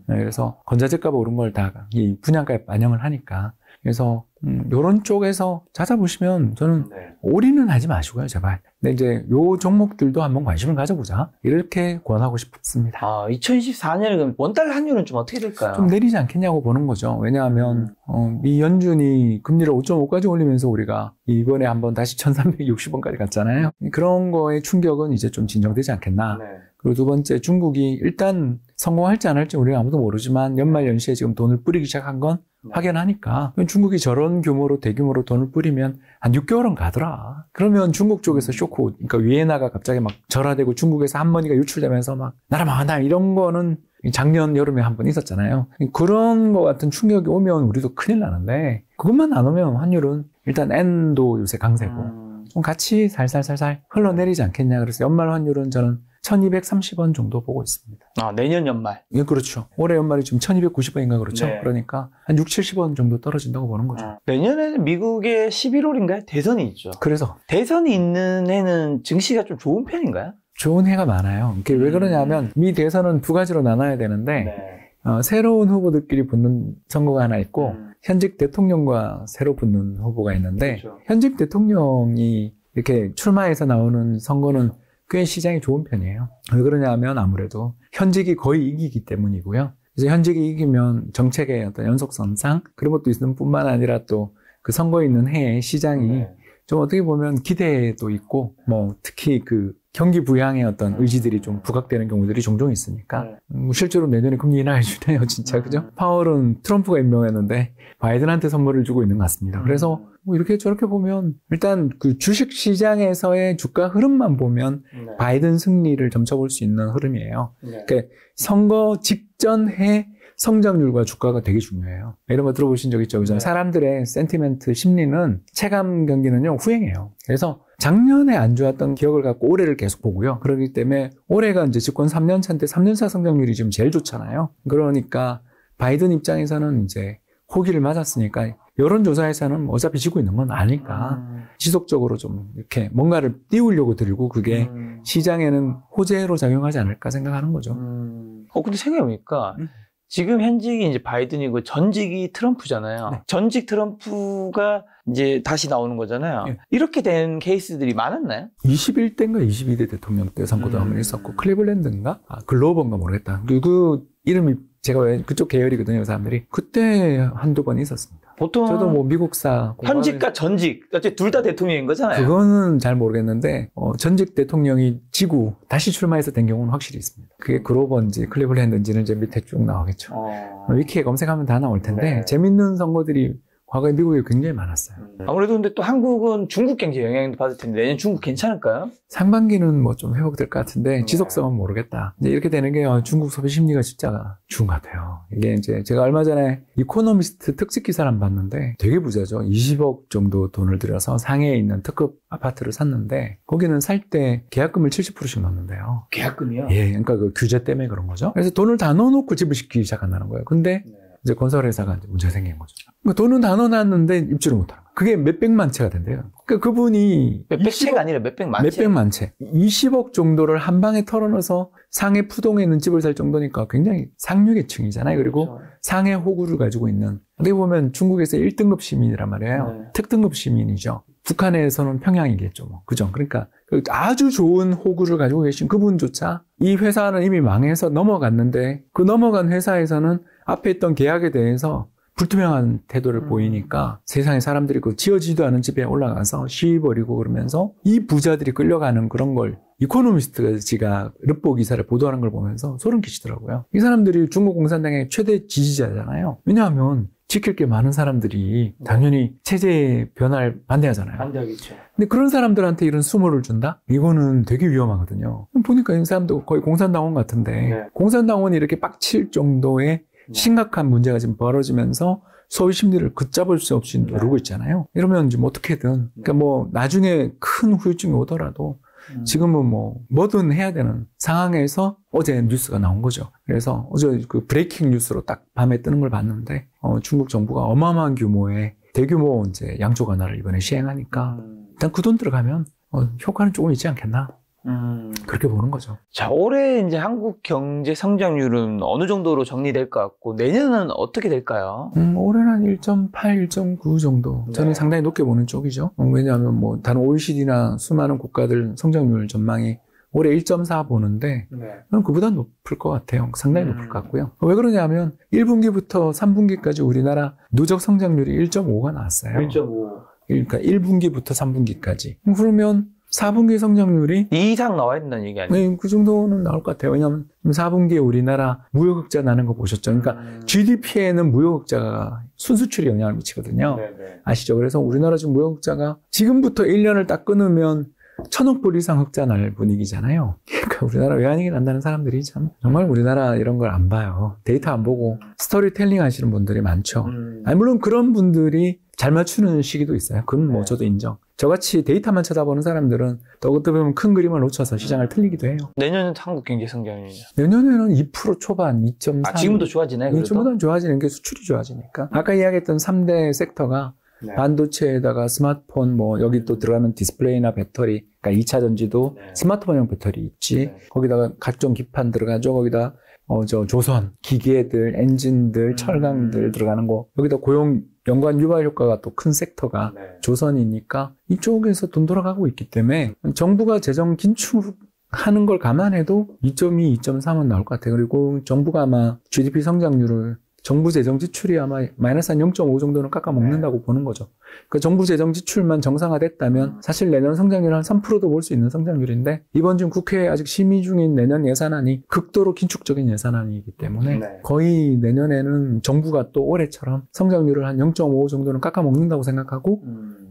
그래서 건자재값 오른 걸 다 이 분양가에 반영을 하니까. 그래서 요런 쪽에서 찾아보시면 저는 올인은 하지 마시고요, 제발. 근데 이제 요 종목들도 한번 관심을 가져보자. 이렇게 권하고 싶습니다. 2024년에 그럼 원달러 환율은 좀 어떻게 될까요? 좀 내리지 않겠냐고 보는 거죠. 왜냐하면 미 연준이 금리를 5.5까지 올리면서 우리가 이번에 한번 다시 1360원까지 갔잖아요. 그런 거의 충격은 이제 좀 진정되지 않겠나. 그리고 두 번째, 중국이 일단 성공할지 안 할지 우리가 아무도 모르지만 연말 연시에 지금 돈을 뿌리기 시작한 건 확연하니까 중국이 저런 규모로 대규모로 돈을 뿌리면 한 6개월은 가더라. 그러면 중국 쪽에서 쇼크, 그러니까 위에나가 갑자기 막 절하되고 중국에서 한머니가 유출되면서 막 나라 망한다 이런 거는 작년 여름에 한 번 있었잖아요. 그런 거 같은 충격이 오면 우리도 큰일 나는데 그것만 안 오면 환율은 일단 엔도 요새 강세고 좀 같이 살살살살 흘러내리지 않겠냐. 그래서 연말 환율은 저는 1230원 정도 보고 있습니다. 내년 연말? 예, 그렇죠. 올해 연말이 지금 1290원인가 그렇죠. 그러니까 한 6, 70원 정도 떨어진다고 보는 거죠. 내년에는 미국의 11월인가요? 대선이 있죠. 그래서 대선이 있는 해는 증시가 좀 좋은 편인가요? 좋은 해가 많아요. 이게 왜 그러냐면 미 대선은 두 가지로 나눠야 되는데 새로운 후보들끼리 붙는 선거가 하나 있고 현직 대통령과 새로 붙는 후보가 있는데 현직 대통령이 이렇게 출마해서 나오는 선거는 꽤 시장이 좋은 편이에요. 왜 그러냐면 아무래도 현직이 거의 이기기 때문이고요. 그래서 현직이 이기면 정책의 어떤 연속성상 그런 것도 있는 뿐만 아니라 또 그 선거에 있는 해에 시장이 좀 어떻게 보면 기대도 있고 뭐 특히 그 경기 부양의 어떤 의지들이 좀 부각되는 경우들이 종종 있으니까 실제로 내년에 금리 인하해주네요 진짜. 그죠? 파월은 트럼프가 임명했는데 바이든한테 선물을 주고 있는 것 같습니다. 그래서 뭐 이렇게 저렇게 보면 일단 그 주식 시장에서의 주가 흐름만 보면 바이든 승리를 점쳐볼 수 있는 흐름이에요. 그러니까 선거 직전 해 성장률과 주가가 되게 중요해요. 이런 거 들어보신 적 있죠? 그죠? 사람들의 센티멘트 심리는 체감 경기는요 후행해요. 그래서 작년에 안 좋았던 기억을 갖고 올해를 계속 보고요. 그렇기 때문에 올해가 이제 집권 3년 차인데 3년차 성장률이 지금 제일 좋잖아요. 그러니까 바이든 입장에서는 이제 호기를 맞았으니까 여론조사에서는 어차피 지고 있는 건 아니까 지속적으로 좀 이렇게 뭔가를 띄우려고 들고 그게 시장에는 호재로 작용하지 않을까 생각하는 거죠. 근데 생각해보니까 지금 현직이 이제 바이든이고 전직이 트럼프잖아요. 전직 트럼프가 이제 다시 나오는 거잖아요. 이렇게 된 케이스들이 많았나요? 21대인가 22대 대통령 때 선거도 한번 있었고 클리블랜드인가? 글로버인가 모르겠다. 그 이름이 제가 왜 그쪽 계열이거든요, 사람들이. 그때 한두 번 있었습니다. 보통 저도 뭐 미국사 현직과 전직 어째 둘 다 대통령인 거잖아요. 그거는 잘 모르겠는데 전직 대통령이 지고 다시 출마해서 된 경우는 확실히 있습니다. 그게 그로버인지 클리블랜드인지는 이제 밑에 쭉 나오겠죠. 위키에 검색하면 다 나올 텐데 네. 재밌는 선거들이 과거에 미국에 굉장히 많았어요. 아무래도 근데 또 한국은 중국 경제 영향도 받을 텐데 내년 중국 괜찮을까요? 상반기는 뭐 좀 회복될 것 같은데 지속성은 모르겠다. 이제 이렇게 되는 게 중국 소비 심리가 진짜 죽은 것 같아요. 이게 이제 제가 얼마 전에 이코노미스트 특집 기사를 한번 봤는데 되게 부자죠. 20억 정도 돈을 들여서 상해에 있는 특급 아파트를 샀는데 거기는 살 때 계약금을 70%씩 넣는데요. 계약금이요? 예, 그러니까 그 규제 때문에 그런 거죠. 그래서 돈을 다 넣어놓고 집을 짓기 시작한다는 거예요. 근데 이제 건설회사가 이제 문제가 생긴 거죠. 돈은 다 넣어놨는데 입주를 못하는 거예요. 그게 몇백만 채가 된대요. 그러니까 그분이 몇백 채가 아니라 몇백만 채. 몇백만 채. 20억 정도를 한 방에 털어넣어서 상해 푸동에 있는 집을 살 정도니까 굉장히 상류계층이잖아요. 그리고 그렇죠. 상해 호구를 가지고 있는. 어떻게 보면 중국에서 1등급 시민이란 말이에요. 네. 특등급 시민이죠. 북한에서는 평양이겠죠. 뭐. 그죠? 그러니까 아주 좋은 호구를 가지고 계신 그분조차 이 회사는 이미 망해서 넘어갔는데 그 넘어간 회사에서는 앞에 있던 계약에 대해서 불투명한 태도를 보이니까 세상에 사람들이 그 지어지지도 않은 집에 올라가서 시위 벌이고 그러면서 이 부자들이 끌려가는 그런 걸 이코노미스트가 르포 기사를 보도하는 걸 보면서 소름 끼치더라고요. 이 사람들이 중국 공산당의 최대 지지자잖아요. 왜냐하면 지킬 게 많은 사람들이 당연히 체제 변화를 반대하잖아요. 반대하겠죠. 근데 그런 사람들한테 이런 수모를 준다? 이거는 되게 위험하거든요. 보니까 이 사람도 거의 공산당원 같은데 네. 공산당원이 이렇게 빡칠 정도의 심각한 문제가 지금 벌어지면서 소비 심리를 걷잡을 수 없이 누르고 있잖아요. 이러면 좀 어떻게든 그러니까 뭐 나중에 큰 후유증이 오더라도 지금은 뭐든 해야 되는 상황에서 어제 뉴스가 나온 거죠. 그래서 어제 그 브레이킹 뉴스로 딱 밤에 뜨는 걸 봤는데 중국 정부가 어마어마한 규모의 대규모 이제 양조 완화를 이번에 시행하니까 일단 그 돈 들어가면 효과는 조금 있지 않겠나. 그렇게 보는 거죠. 자, 올해 이제 한국 경제 성장률은 어느 정도로 정리될 것 같고, 내년은 어떻게 될까요? 올해는 한 1.8, 1.9 정도. 저는 네. 상당히 높게 보는 쪽이죠. 왜냐하면 뭐, 다른 OECD나 수많은 국가들 성장률 전망이 올해 1.4 보는데, 네. 저는 그보다 높을 것 같아요. 상당히 높을 것 같고요. 왜 그러냐면, 1분기부터 3분기까지 우리나라 누적 성장률이 1.5가 나왔어요. 1.5. 그러니까 1분기부터 3분기까지. 그러면 4분기 성장률이 2 이상 나와야 된다는 얘기 아니에요? 네, 그 정도는 나올 것 같아요. 왜냐하면 4분기에 우리나라 무역흑자 나는 거 보셨죠? 그러니까 GDP에는 무역흑자가 순수출이 영향을 미치거든요. 네네. 아시죠? 그래서 우리나라 지금 무역흑자가 지금부터 1년을 딱 끊으면 1,000억 불 이상 흑자 날 분위기잖아요. 그러니까 우리나라 외환위기 난다는 사람들이 참 정말 우리나라 이런 걸 안 봐요. 데이터 안 보고 스토리텔링 하시는 분들이 많죠. 아니, 물론 그런 분들이 잘 맞추는 시기도 있어요. 그건 뭐 저도 인정. 저같이 데이터만 쳐다보는 사람들은 또 어떻게 보면 큰 그림을 놓쳐서 시장을 틀리기도 해요. 내년은 한국 경제 성장률이요? 내년에는 2% 초반, 2.3. 아, 지금부터 좋아지네, 그래도? 지금보다는 좋아지는 게 수출이 좋아지니까. 아까 이야기했던 3대 섹터가 네. 반도체에다가 스마트폰, 뭐 여기 또 들어가면 디스플레이나 배터리, 그러니까 2차 전지도 네. 스마트폰용 배터리 있지. 네. 거기다가 각종 기판 들어가죠. 거기다 조선, 기계들, 엔진들, 철강들 들어가는 거. 여기다 고용 연관 유발 효과가 또 큰 섹터가 네. 조선이니까 이쪽에서 돈 돌아가고 있기 때문에 정부가 재정 긴축하는 걸 감안해도 2.2, 2.3은 나올 것 같아요. 그리고 정부가 아마 GDP 성장률을 정부 재정 지출이 아마 마이너스 한 0.5 정도는 깎아먹는다고 보는 거죠. 그 정부 재정 지출만 정상화됐다면 사실 내년 성장률 한 3%도 볼 수 있는 성장률인데 이번 중 국회에 아직 심의 중인 내년 예산안이 극도로 긴축적인 예산안이기 때문에 네. 거의 내년에는 정부가 또 올해처럼 성장률을 한 0.5 정도는 깎아먹는다고 생각하고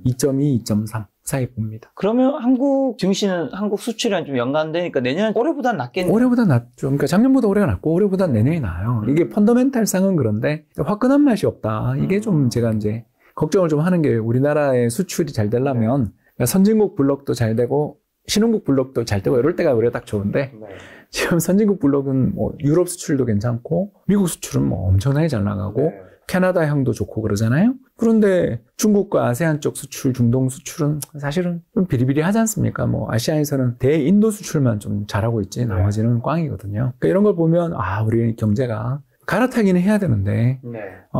2.2, 2.3 사이 봅니다. 그러면 한국 증시는 한국 수출이랑 좀 연관되니까 내년은 올해보다 낫겠네요. 올해보다 낫죠. 그러니까 작년보다 올해가 낫고 올해보다 내년이 나아요. 이게 펀더멘탈상은 그런데 화끈한 맛이 없다. 이게 좀 제가 이제 걱정을 좀 하는 게 우리나라의 수출이 잘 되려면 그러니까 선진국 블록도 잘 되고 신흥국 블록도 잘 되고 이럴 때가 우리가 딱 좋은데 지금 선진국 블록은 뭐 유럽 수출도 괜찮고 미국 수출은 뭐 엄청나게 잘 나가고 캐나다 향도 좋고 그러잖아요. 그런데 중국과 아세안 쪽 수출, 중동 수출은 사실은 좀 비리비리하지 않습니까? 뭐 아시아에서는 대인도 수출만 좀 잘하고 있지 나머지는 꽝이거든요. 그러니까 이런 걸 보면 우리 경제가 갈아타기는 해야 되는데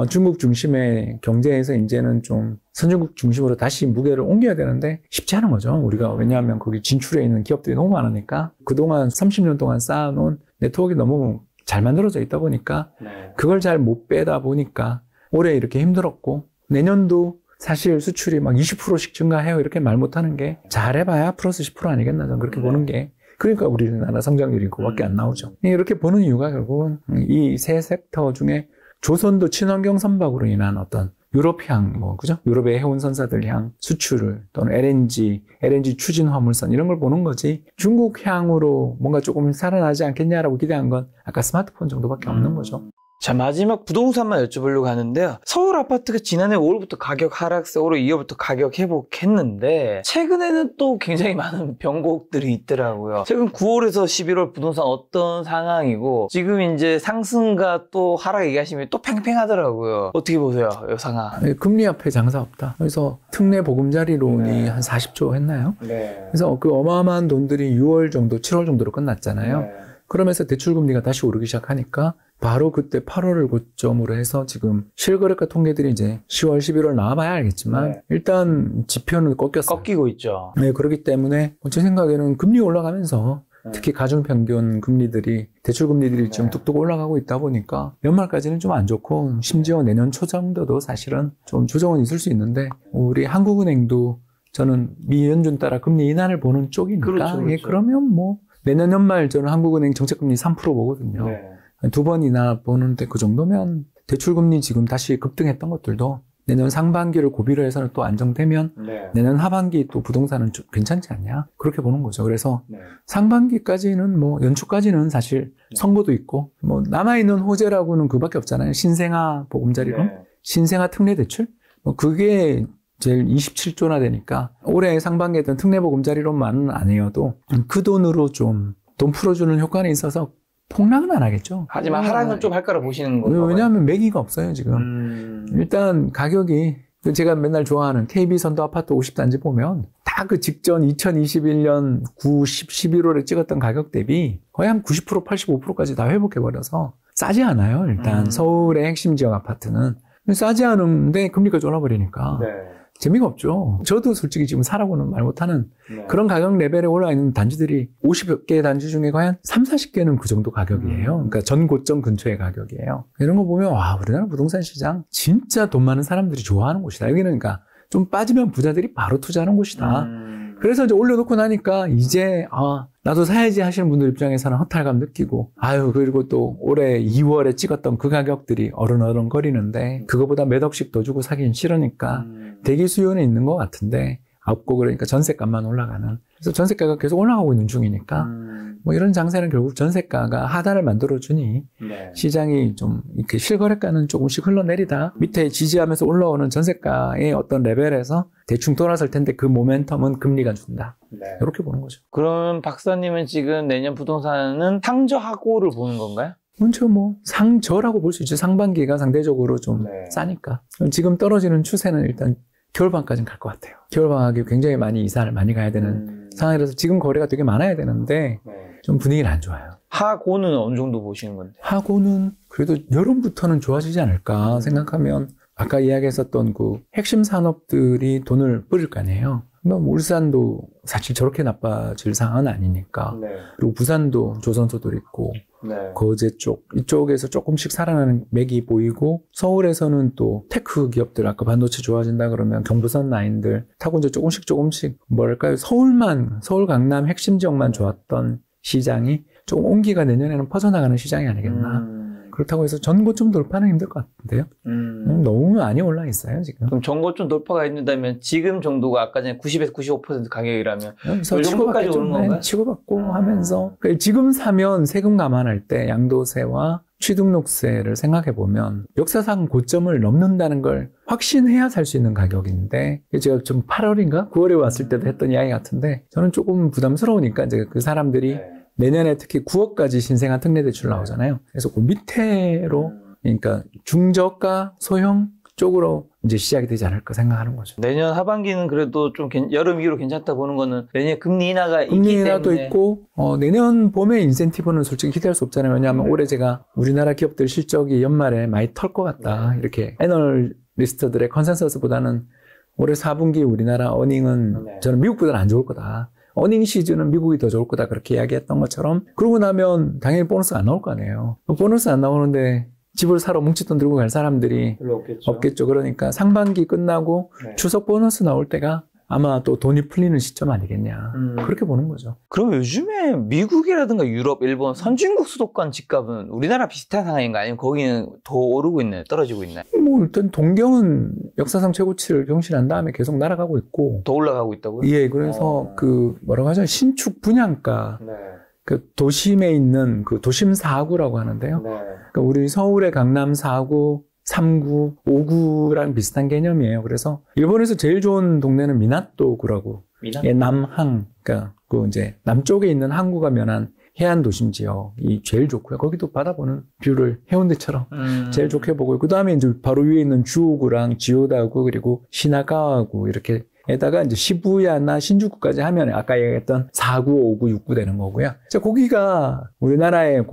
중국 중심의 경제에서 이제는 좀 선진국 중심으로 다시 무게를 옮겨야 되는데 쉽지 않은 거죠. 우리가 왜냐하면 거기 진출해 있는 기업들이 너무 많으니까 그동안 30년 동안 쌓아놓은 네트워크가 너무 잘 만들어져 있다 보니까 그걸 잘 못 빼다 보니까 올해 이렇게 힘들었고 내년도 사실 수출이 막 20%씩 증가해요. 이렇게 말 못하는 게 잘해봐야 플러스 10% 아니겠나 저는 그렇게 보는 게. 그러니까 우리나라 성장률이 그거밖에 안 나오죠. 이렇게 보는 이유가 결국은 이 세 섹터 중에 조선도 친환경 선박으로 인한 어떤 유럽향, 그죠? 유럽의 해운 선사들 향 수출을 또는 LNG 추진 화물선 이런 걸 보는 거지. 중국 향으로 뭔가 조금 살아나지 않겠냐라고 기대한 건 아까 스마트폰 정도밖에 없는 거죠. 자, 마지막 부동산만 여쭤보려고 하는데요. 서울 아파트가 지난해 5월부터 가격 하락세, 올해 2월부터 가격 회복했는데 최근에는 또 굉장히 많은 변곡들이 있더라고요. 최근 9월에서 11월 부동산 어떤 상황이고 지금 이제 상승과 또 하락 얘기하시면 또 팽팽하더라고요. 어떻게 보세요, 이 상황? 네, 금리 앞에 장사 없다. 그래서 특례 보금자리론이 한 40조 했나요? 그래서 그 어마어마한 돈들이 6월 정도, 7월 정도로 끝났잖아요. 그러면서 대출금리가 다시 오르기 시작하니까 바로 그때 8월을 고점으로 해서 지금 실거래가 통계들이 이제 10월, 11월 나와봐야 알겠지만 일단 지표는 꺾였어요. 꺾이고 있죠. 네, 그렇기 때문에 제 생각에는 금리 올라가면서 특히 가중평균 금리들이 대출금리들이 좀 뚝뚝 올라가고 있다 보니까 연말까지는 좀 안 좋고 심지어 내년 초 정도도 사실은 좀 조정은 있을 수 있는데 우리 한국은행도 저는 미 연준 따라 금리 인하를 보는 쪽이니까 그렇죠. 예, 그러면 뭐 내년 연말 저는 한국은행 정책금리 3% 보거든요. 2번이나 보는데 그 정도면 대출금리 지금 다시 급등했던 것들도 내년 상반기를 고비로 해서는 또 안정되면 내년 하반기 또 부동산은 좀 괜찮지 않냐? 그렇게 보는 거죠. 그래서 상반기까지는 뭐 연초까지는 사실 선거도 있고 뭐 남아있는 호재라고는 그밖에 없잖아요. 신생아 보금자리론, 신생아 특례 대출 뭐 그게 제일 27조나 되니까 올해 상반기에던 특례 보금자리론만은 아니어도 그 돈으로 좀 돈 풀어주는 효과는 있어서 폭락은 안 하겠죠. 하지만 하락은 좀 할 거라 보시는 거예요. 왜냐하면 매기가 없어요, 지금. 일단 가격이 제가 맨날 좋아하는 KB 선도 아파트 50단지 보면 다 그 직전 2021년 9, 10, 11월에 찍었던 가격 대비 거의 한 90%, 85%까지 다 회복해버려서 싸지 않아요, 일단. 서울의 핵심 지역 아파트는. 싸지 않은데 금리가 올라버리니까. 재미가 없죠. 저도 솔직히 지금 사라고는 말 못하는 그런 가격 레벨에 올라와 있는 단지들이 50개 단지 중에 거의 한 3, 40개는 그 정도 가격이에요. 그러니까 전 고점 근처의 가격이에요. 이런 거 보면 와, 우리나라 부동산 시장 진짜 돈 많은 사람들이 좋아하는 곳이다. 여기는 그러니까 좀 빠지면 부자들이 바로 투자하는 곳이다. 그래서 이제 올려놓고 나니까 이제 나도 사야지 하시는 분들 입장에서는 허탈감 느끼고 그리고 또 올해 2월에 찍었던 그 가격들이 어른어른 거리는데 그거보다 몇 억씩 더 주고 사긴 싫으니까 대기 수요는 있는 것 같은데 없고 그러니까 전세값만 올라가는. 그래서 전세가가 계속 올라가고 있는 중이니까 뭐 이런 장세는 결국 전세가가 하단을 만들어주니 시장이 좀 이렇게 실거래가는 조금씩 흘러내리다 밑에 지지하면서 올라오는 전세가의 어떤 레벨에서 대충 돌아설 텐데 그 모멘텀은 금리가 준다. 이렇게 보는 거죠. 그럼 박사님은 지금 내년 부동산은 상저하고를 보는 건가요? 먼저 뭐 상저라고 볼 수 있죠. 상반기가 상대적으로 좀 싸니까. 지금 떨어지는 추세는 일단 겨울방학까지는 갈 것 같아요. 겨울방학이 굉장히 많이 이사를 많이 가야 되는 상황이라서 지금 거래가 되게 많아야 되는데 좀 분위기는 안 좋아요. 하고는 어느 정도 보시는 건데? 하고는 그래도 여름부터는 좋아지지 않을까 생각하면 아까 이야기했었던 그 핵심 산업들이 돈을 뿌릴 거 아니에요. 뭐 울산도 사실 저렇게 나빠질 상황은 아니니까. 그리고 부산도 조선소들 있고 거제 쪽 이쪽에서 조금씩 살아나는 맥이 보이고 서울에서는 또 테크 기업들 아까 반도체 좋아진다 그러면 경부선 라인들 타고 이제 조금씩 뭐랄까요 서울 강남 핵심 지역만 좋았던 시장이 조금 온기가 내년에는 퍼져나가는 시장이 아니겠나. 그렇다고 해서 전고점 돌파는 힘들 것 같은데요. 너무 많이 올라 있어요, 지금. 그럼 전고점 돌파가 있는다면 지금 정도가 아까 전에 90에서 95% 가격이라면 이 정도까지 오는 건가요? 치고받고 하면서 지금 사면 세금 감안할 때 양도세와 취등록세를 생각해보면 역사상 고점을 넘는다는 걸 확신해야 살 수 있는 가격인데 제가 좀 8월인가 9월에 왔을 때도 했던 이야기 같은데 저는 조금 부담스러우니까 이제 그 사람들이 내년에 특히 9억까지 신생아 특례 대출 나오잖아요. 그래서 그 밑에로 그러니까 중저가 소형 쪽으로 이제 시작이 되지 않을까 생각하는 거죠. 내년 하반기는 그래도 좀 여름 이후로 괜찮다 보는 거는 내년 금리 인하가 있기 금리 인하도 있고 내년 봄에 인센티브는 솔직히 기대할 수 없잖아요. 왜냐하면 올해 제가 우리나라 기업들 실적이 연말에 많이 털 것 같다. 이렇게 애널리스트들의 컨센서스보다는 올해 4분기 우리나라 어닝은 저는 미국보다는 안 좋을 거다. 어닝 시즌은 미국이 더 좋을 거다. 그렇게 이야기했던 것처럼 그러고 나면 당연히 보너스가 안 나올 거 아니에요. 보너스 안 나오는데 집을 사러 뭉칫돈 들고 갈 사람들이 별로 없겠죠. 그러니까 상반기 끝나고 네. 추석 보너스 나올 때가 아마 또 돈이 풀리는 시점 아니겠냐. 그렇게 보는 거죠. 그럼 요즘에 미국이라든가 유럽, 일본 선진국 수도권 집값은 우리나라 비슷한 상황인가 아니면 거기는 더 오르고 있나요? 떨어지고 있나요? 뭐 일단 동경은 역사상 최고치를 경신한 다음에 계속 날아가고 있고 더 올라가고 있다고요? 예, 그래서 그 뭐라고 하죠? 신축 분양가 네. 그 도심에 있는 그 도심 4구라고 하는데요. 네. 그러니까 우리 서울의 강남 4구, 3구, 5구랑 비슷한 개념이에요. 그래서 일본에서 제일 좋은 동네는 미나토구라고. 예, 남항. 그러니까 그 이제 남쪽에 있는 항구가 면한 해안 도심 지역이 제일 좋고요. 거기도 바다 보는 뷰를 해운대처럼 제일 좋게 보고, 그 다음에 이제 바로 위에 있는 주오구랑 지오다구 그리고 시나가와구 이렇게 에다가 이제 시부야나 신주쿠까지 하면 아까 얘기했던 4구, 5구, 6구 되는 거고요. 자, 거기가 우리나라의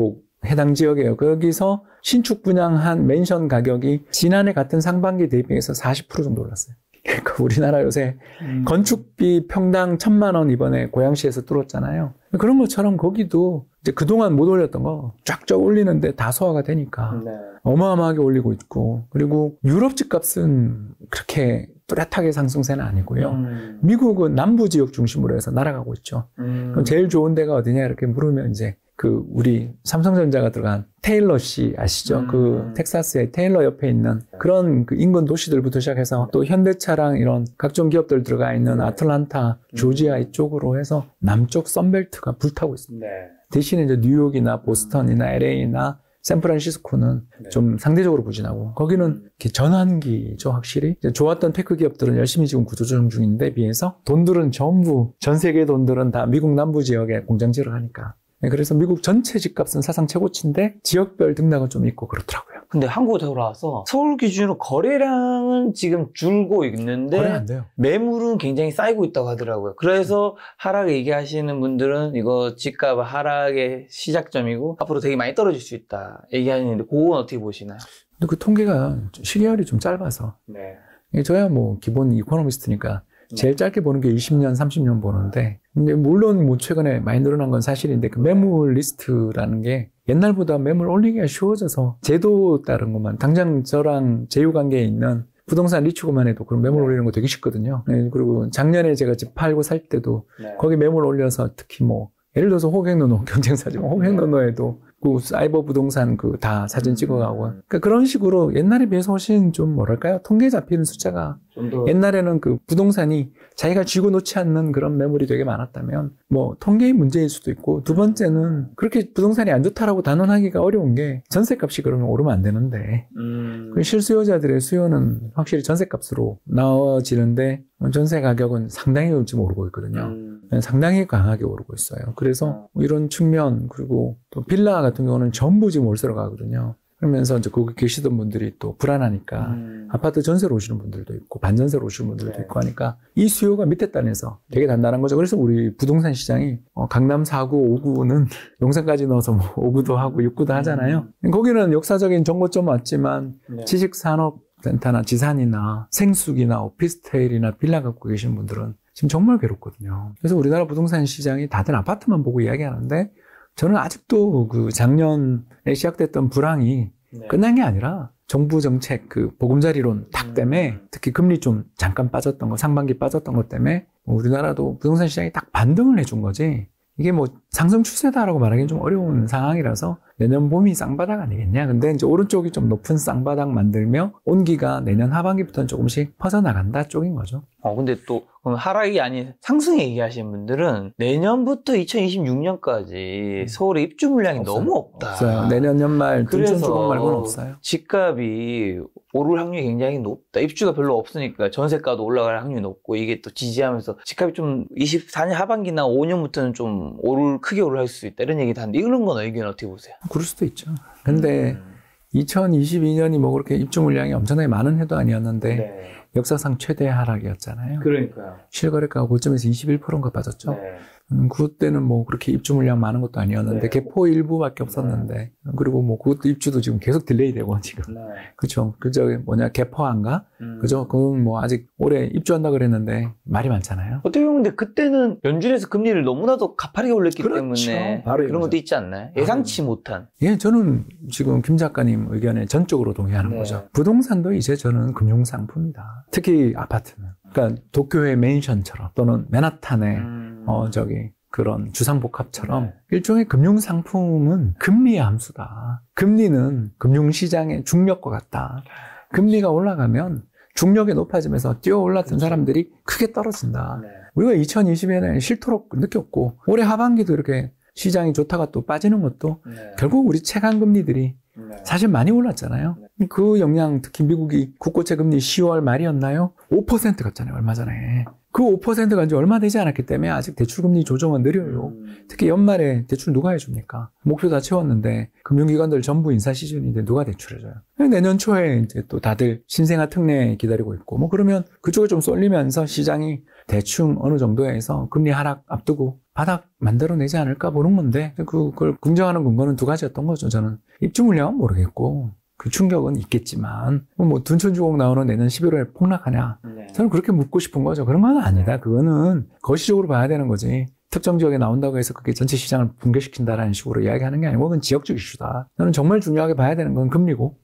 해당 지역이에요. 거기서 신축 분양한 맨션 가격이 지난해 같은 상반기 대비해서 40% 정도 올랐어요. 그러니까 우리나라 요새 건축비 평당 1,000만 원 이번에 고양시에서 뚫었잖아요. 그런 것처럼 거기도 이제 그동안 못 올렸던 거 쫙쫙 올리는데 다 소화가 되니까 네. 어마어마하게 올리고 있고, 그리고 유럽 집값은 그렇게 뚜렷하게 상승세는 아니고요. 미국은 남부 지역 중심으로 해서 날아가고 있죠. 그럼 제일 좋은 데가 어디냐 이렇게 물으면 이제 그 우리 삼성전자가 들어간 테일러시 아시죠? 그 텍사스의 테일러 옆에 있는 그런 그 인근 도시들부터 시작해서 또 현대차랑 이런 각종 기업들 들어가 있는 아틀란타, 조지아 이쪽으로 해서 남쪽 선벨트가 불타고 있습니다. 네. 대신에 이제 뉴욕이나 보스턴이나 LA나 샌프란시스코는 좀 상대적으로 부진하고, 거기는 이렇게 전환기죠, 확실히. 이제 좋았던 테크 기업들은 열심히 지금 구조조정 중인데 비해서 돈들은 전부, 전 세계 돈들은 다 미국 남부 지역에 공장 지으러 가니까. 그래서 미국 전체 집값은 사상 최고치인데 지역별 등락은 좀 있고 그렇더라고요. 근데 한국에 돌아와서 서울 기준으로 거래량은 지금 줄고 있는데 거래 안 돼요. 매물은 굉장히 쌓이고 있다고 하더라고요. 그래서 하락 얘기하시는 분들은 이거 집값 하락의 시작점이고 앞으로 되게 많이 떨어질 수 있다 얘기하는데 그건 어떻게 보시나요? 근데 그 통계가 시계열이 좀 짧아서. 네. 저야 뭐 기본 이코노미스트니까 제일 짧게 보는 게 20년, 30년 보는데, 근데 물론 뭐 최근에 많이 늘어난 건 사실인데 그 매물 리스트라는 게 옛날보다 매물 올리기가 쉬워져서 제도 따른 것만, 당장 저랑 제휴관계에 있는 부동산 리츠고만 해도 그런 매물 올리는 거 되게 쉽거든요. 그리고 작년에 제가 집 팔고 살 때도 거기 매물 올려서 특히 뭐 예를 들어서 호갱노노 경쟁사지만 호갱노노에도 그 사이버 부동산 그 다 사진 찍어가고, 그러니까 그런 식으로 옛날에 비해서 훨씬 좀 뭐랄까요, 통계 잡히는 숫자가, 옛날에는 그 부동산이 자기가 쥐고 놓지 않는 그런 매물이 되게 많았다면 뭐 통계의 문제일 수도 있고, 두 번째는 그렇게 부동산이 안 좋다라고 단언하기가 어려운 게 전세값이 그러면 오르면 안 되는데 그 실수요자들의 수요는 확실히 전세값으로 나와지는데 전세 가격은 상당히 지금 오르고 있거든요. 상당히 강하게 오르고 있어요. 그래서 이런 측면, 그리고 또 빌라 같은 경우는 전부 지금 월세로 가거든요. 그러면서 이제 거기 계시던 분들이 또 불안하니까 아파트 전세로 오시는 분들도 있고 반전세로 오시는 분들도 있고 하니까 이 수요가 밑에 단에서 되게 단단한 거죠. 그래서 우리 부동산 시장이 강남 4구, 5구는 용산까지 넣어서 뭐 5구도 하고 6구도 하잖아요. 거기는 역사적인 정거점 맞지만 지식산업센터나 지산이나 생수기나 오피스텔이나 빌라 갖고 계신 분들은 지금 정말 괴롭거든요. 그래서 우리나라 부동산 시장이 다들 아파트만 보고 이야기하는데 저는 아직도 그 작년에 시작됐던 불황이 끝난 게 아니라 정부 정책 그 보금자리론 탁 때문에, 특히 금리 좀 잠깐 빠졌던 거, 상반기 빠졌던 것 때문에 우리나라도 부동산 시장이 딱 반등을 해준 거지, 이게 뭐 상승 추세다라고 말하기는 좀 어려운 상황이라서 내년 봄이 쌍바닥 아니겠냐. 근데 이제 오른쪽이 좀 높은 쌍바닥 만들며 온기가 내년 하반기부터는 조금씩 퍼져나간다 쪽인 거죠. 근데 또 그럼 하락이 아닌 상승 얘기하시는 분들은 내년부터 2026년까지 서울의 입주 물량이 없어요. 너무 없다. 없어요. 내년 연말 둔촌 주공 말고는 없어요. 집값이 오를 확률이 굉장히 높다. 입주가 별로 없으니까 전세가도 올라갈 확률이 높고, 이게 또 지지하면서 집값이 좀 24년 하반기나 5년부터는 좀 크게 오를 수 있다 이런 얘기도 하는데, 이런 건 의견 어떻게 보세요? 그럴 수도 있죠. 근데 2022년이 뭐 그렇게 입주 물량이 엄청나게 많은 해도 아니었는데 역사상 최대 하락이었잖아요. 그러니까요. 실거래가가 고점에서 21%인가 빠졌죠. 네. 그때는 뭐 그렇게 입주 물량 많은 것도 아니었는데, 개포 일부밖에 없었는데, 그리고 뭐 그것도 입주도 지금 계속 딜레이 되고, 지금. 그쵸. 개포한가? 그죠? 그건 뭐 아직 올해 입주한다 그랬는데, 말이 많잖아요. 어떻게 보면 근데 그때는 연준에서 금리를 너무나도 가파르게 올렸기 때문에. 바로 그런 것도 있지 않나요? 예상치 못한. 예, 저는 지금 김 작가님 의견에 전적으로 동의하는 거죠. 부동산도 이제 저는 금융상품이다. 특히 아파트는. 그러니까 도쿄의 맨션처럼 또는 맨하탄의 그런 주상복합처럼 일종의 금융상품은 금리의 함수다. 금리는 금융시장의 중력과 같다. 금리가 올라가면 중력이 높아지면서 뛰어올랐던 사람들이 크게 떨어진다. 우리가 2020년에 싫도록 느꼈고 올해 하반기도 이렇게 시장이 좋다가 또 빠지는 것도 결국 우리 채권금리들이 사실 많이 올랐잖아요. 그 영향, 특히 미국이 국고채 금리 10월 말이었나요? 5% 갔잖아요, 얼마 전에. 그 5%가 간 지 얼마 되지 않았기 때문에 아직 대출금리 조정은 느려요. 특히 연말에 대출 누가 해줍니까? 목표 다 채웠는데 금융기관들 전부 인사 시즌인데 누가 대출해줘요? 내년 초에 이제 또 다들 신생아 특례 기다리고 있고 뭐 그러면 그쪽에 좀 쏠리면서 시장이 대충 어느 정도에서 금리 하락 앞두고 바닥 만들어내지 않을까 보는 건데 그걸 긍정하는 근거는 두 가지였던 거죠. 저는 입주 물량은 모르겠고 그 충격은 있겠지만 뭐 둔촌주공 나오는 내년 11월에 폭락하냐 저는 그렇게 묻고 싶은 거죠. 그런 건 아니다. 그거는 거시적으로 봐야 되는 거지. 특정 지역에 나온다고 해서 그게 전체 시장을 붕괴시킨다라는 식으로 이야기하는 게 아니고 그건 지역적 이슈다. 저는 정말 중요하게 봐야 되는 건 금리고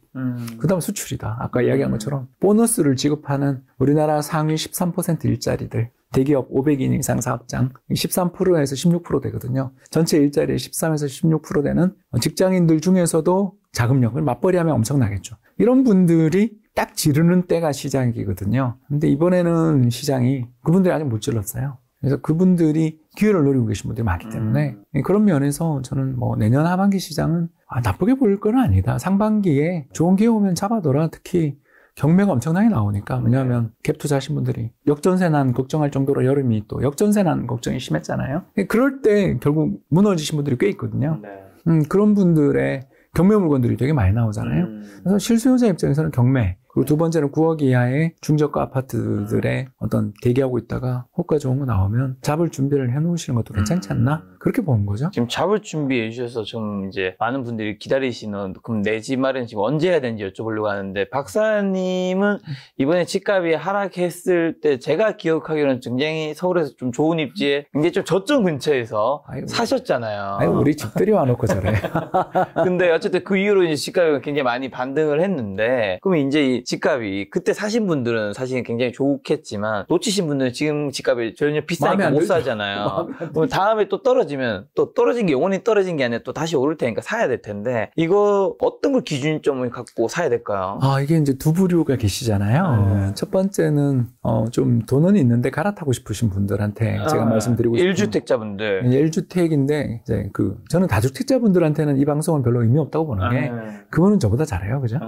그 다음 수출이다. 아까 이야기한 것처럼 보너스를 지급하는 우리나라 상위 13% 일자리들 대기업 500인 이상 사업장 13%에서 16% 되거든요. 전체 일자리의 13에서 16% 되는 직장인들 중에서도 자금력을 맞벌이하면 엄청나겠죠. 이런 분들이 딱 지르는 때가 시장이거든요. 근데 이번에는 시장이 그분들이 아직 못 질렀어요. 그래서 그분들이 기회를 노리고 계신 분들이 많기 때문에 그런 면에서 저는 뭐 내년 하반기 시장은 나쁘게 보일 건 아니다. 상반기에 좋은 기회 오면 잡아둬라. 특히 경매가 엄청나게 나오니까. 왜냐하면 갭 투자하신 분들이 역전세난 걱정할 정도로 여름이 또 역전세난 걱정이 심했잖아요. 그럴 때 결국 무너지신 분들이 꽤 있거든요. 그런 분들의 경매 물건들이 되게 많이 나오잖아요. 그래서 실수요자 입장에서는 경매, 그리고 두 번째는 9억 이하의 중저가 아파트들의 어떤 대기하고 있다가 호가 좋은 거 나오면 잡을 준비를 해놓으시는 것도 괜찮지 않나? 그렇게 보는 거죠. 지금 잡을 준비해 주셔서 좀 이제 많은 분들이 기다리시는 그럼 내 집 마련 지금 언제 해야 되는지 여쭤보려고 하는데 박사님은 이번에 집값이 하락했을 때 제가 기억하기로는 굉장히 서울에서 좀 좋은 입지에 굉장히 좀 저점 근처에서 사셨잖아요. 아유, 우리 집들이 와놓고 저래. 근데 어쨌든 그 이후로 이제 집값이 굉장히 많이 반등을 했는데 그럼 이제 이 집값이 그때 사신 분들은 사실 굉장히 좋겠지만 놓치신 분들은 지금 집값이 전혀 비싸니까 못 사잖아요. 그럼 다음에 또 떨어진 게 영원히 떨어진 게 아니라 또 다시 오를 테니까 사야 될 텐데 이거 어떤 걸 기준점을 갖고 사야 될까요? 이게 이제 두 부류가 계시잖아요. 첫 번째는 좀 돈은 있는데 갈아타고 싶으신 분들한테 제가 말씀드리고 싶은 1주택자분들 1주택인데 이제 저는 다주택자분들한테는 이 방송은 별로 의미 없다고 보는 게 그분은 저보다 잘해요. 그죠?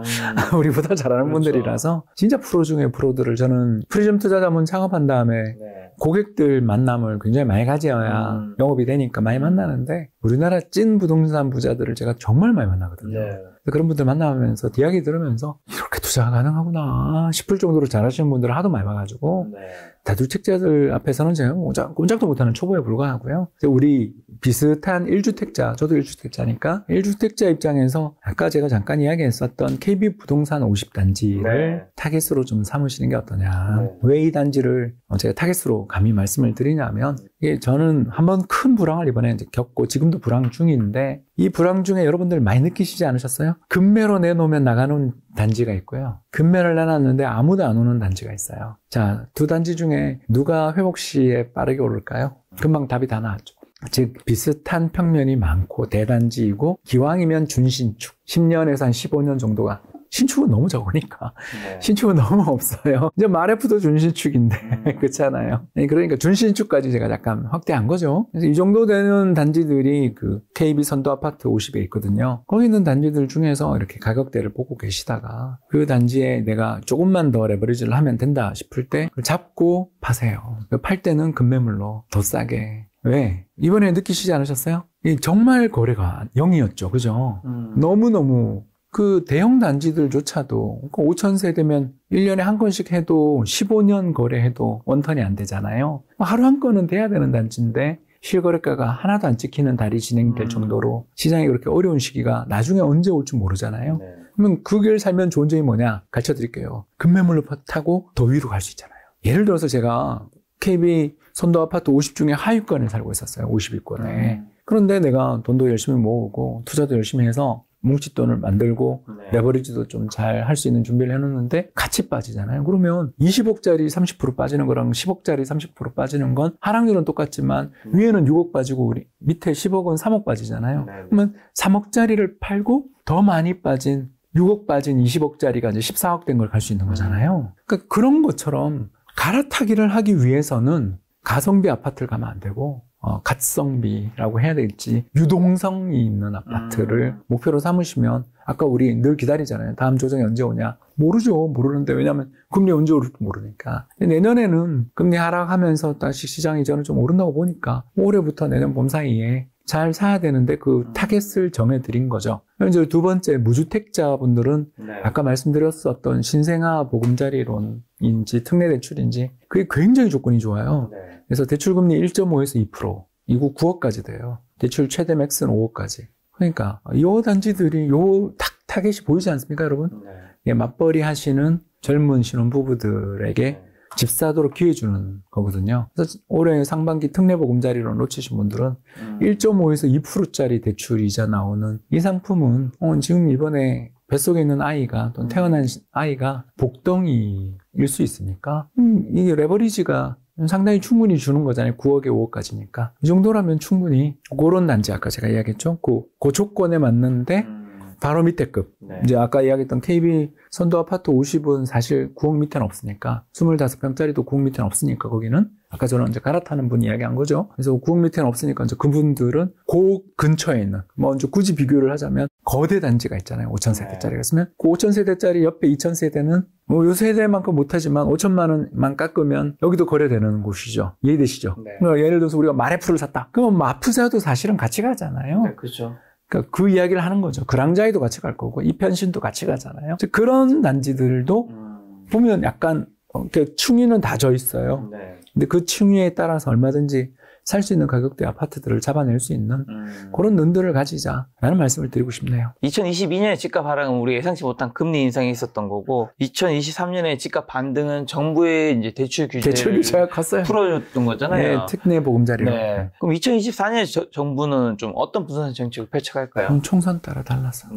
우리보다 잘하는 분들이라서 진짜 프로 중에 프로들을 저는 프리즘 투자자문 창업한 다음에 고객들 만남을 굉장히 많이 가져야 영업이 되니까 많이 만나는데 우리나라 찐 부동산 부자들을 제가 정말 많이 만나거든요. 그런 분들 만나면서 이야기 들으면서 이렇게 투자가 가능하구나 싶을 정도로 잘하시는 분들을 하도 많이 봐가지고 다주택자들 앞에서는 제가 꼼짝도 못하는 초보에 불과하고요. 우리 비슷한 1주택자, 저도 1주택자니까 1주택자 입장에서 아까 제가 잠깐 이야기했었던 KB 부동산 50단지를 타겟으로 좀 삼으시는 게 어떠냐. 왜 이 단지를 제가 타겟으로 감히 말씀을 드리냐면 이게 저는 한번 큰 불황을 이번에 이제 겪고 지금도 불황 중인데 이 불황 중에 여러분들 많이 느끼시지 않으셨어요? 금매로 내놓으면 나가는 단지가 있고요. 금매를 내놨는데 아무도 안 오는 단지가 있어요. 자, 두 단지 중에 누가 회복 시에 빠르게 오를까요? 금방 답이 다 나왔죠. 즉 비슷한 평면이 많고 대단지이고 기왕이면 준신축 10년에서 한 15년 정도가 신축은 너무 적으니까 신축은 너무 없어요. 이제 마레프도 준신축인데 그렇잖아요. 그러니까 준신축까지 제가 약간 확대한 거죠. 그래서 이 정도 되는 단지들이 그 KB 선도 아파트 50에 있거든요. 거기 있는 단지들 중에서 이렇게 가격대를 보고 계시다가 그 단지에 내가 조금만 더 레버리지를 하면 된다 싶을 때 잡고 파세요. 팔 때는 급매물로 더 싸게. 왜? 이번에 느끼시지 않으셨어요? 정말 거래가 0이었죠. 그죠? 너무너무 그 대형 단지들조차도 5,000세대면 1년에 한 건씩 해도 15년 거래해도 원턴이 안 되잖아요. 하루 한 건은 돼야 되는 단지인데 실거래가가 하나도 안 찍히는 달이 진행될 정도로 시장이 그렇게 어려운 시기가 나중에 언제 올지 모르잖아요. 네. 그러면 그 길 살면 좋은 점이 뭐냐? 가르쳐 드릴게요. 급매물로 타고 더 위로 갈 수 있잖아요. 예를 들어서 제가 KB 선도 아파트 50 중에 하위권에 살고 있었어요. 50위권에. 그런데 내가 돈도 열심히 모으고 투자도 열심히 해서 뭉칫돈을 만들고 레버리지도 좀 잘 할 수 있는 준비를 해놓는데 같이 빠지잖아요. 그러면 20억짜리 30% 빠지는 거랑 10억짜리 30% 빠지는 건 하락률은 똑같지만 위에는 6억 빠지고 우리 밑에 10억은 3억 빠지잖아요. 그러면 3억짜리를 팔고 더 많이 빠진 6억 빠진 20억짜리가 이제 14억 된 걸 갈 수 있는 거잖아요. 그러니까 그런 것처럼 갈아타기를 하기 위해서는 가성비 아파트를 가면 안 되고 갓성비라고 해야 될지 유동성이 있는 아파트를 목표로 삼으시면 아까 우리 늘 기다리잖아요. 다음 조정이 언제 오냐. 모르죠. 모르는데 왜냐하면 금리 언제 오를지 모르니까. 내년에는 금리 하락하면서 다시 시장이 저는 좀 오른다고 보니까 올해부터 내년 봄 사이에 잘 사야 되는데 그 타겟을 정해드린 거죠. 이제 두 번째 무주택자분들은 아까 말씀드렸었던 신생아 보금자리론인지 특례대출인지 그게 굉장히 조건이 좋아요. 그래서 대출금리 1.5에서 2%, 이거 9억까지 돼요. 대출 최대 맥스는 5억까지. 그러니까 이 단지들이 요 타겟이 보이지 않습니까, 여러분? 예, 맞벌이 하시는 젊은 신혼부부들에게 집 사도록 기회 주는 거거든요. 그래서 올해 상반기 특례보금자리로 놓치신 분들은 1.5에서 2%짜리 대출 이자 나오는 이 상품은 지금 이번에 뱃속에 있는 아이가 또는 태어난 아이가 복덩이일 수 있으니까 이게 레버리지가 상당히 충분히 주는 거잖아요. 9억에 5억까지니까. 이 정도라면 충분히 그런 단지 아까 제가 이야기했죠. 그 조건에 맞는데 바로 밑에 급. 이제 아까 이야기했던 KB 선도 아파트 50은 사실 9억 밑에는 없으니까 25평짜리도 9억 밑에는 없으니까 거기는 아까 저는 이제 갈아타는 분 이야기한 거죠. 그래서 9억 밑에는 없으니까 이제 그분들은 그 근처에 있는 뭐 이제 굳이 비교를 하자면 거대 단지가 있잖아요. 5,000세대짜리가 있으면 그 5,000세대짜리 옆에 2,000세대는 뭐 요 세대만큼 못하지만 5천만 원만 깎으면 여기도 거래되는 곳이죠. 이해되시죠? 그러니까 예를 들어서 우리가 마레프를 샀다. 그러면 마프사도 사실은 같이 가잖아요. 네, 그렇죠. 그러니까 그 이야기를 하는 거죠. 그랑자이도 같이 갈 거고 이편신도 같이 가잖아요. 그런 단지들도 보면 약간 층위는 다 져 있어요. 근데 그 층위에 따라서 얼마든지 살 수 있는 가격대 아파트들을 잡아낼 수 있는 그런 눈들을 가지자라는 말씀을 드리고 싶네요. 2022년에 집값 하락은 우리 예상치 못한 금리 인상이 있었던 거고 2023년에 집값 반등은 정부의 이제 대출 규제가 컸어요. 풀어줬던 거잖아요. 네, 특례 보금자리로. 네. 그럼 2024년에 정부는 좀 어떤 부동산 정책을 펼쳐갈까요? 총선 따라 달라서.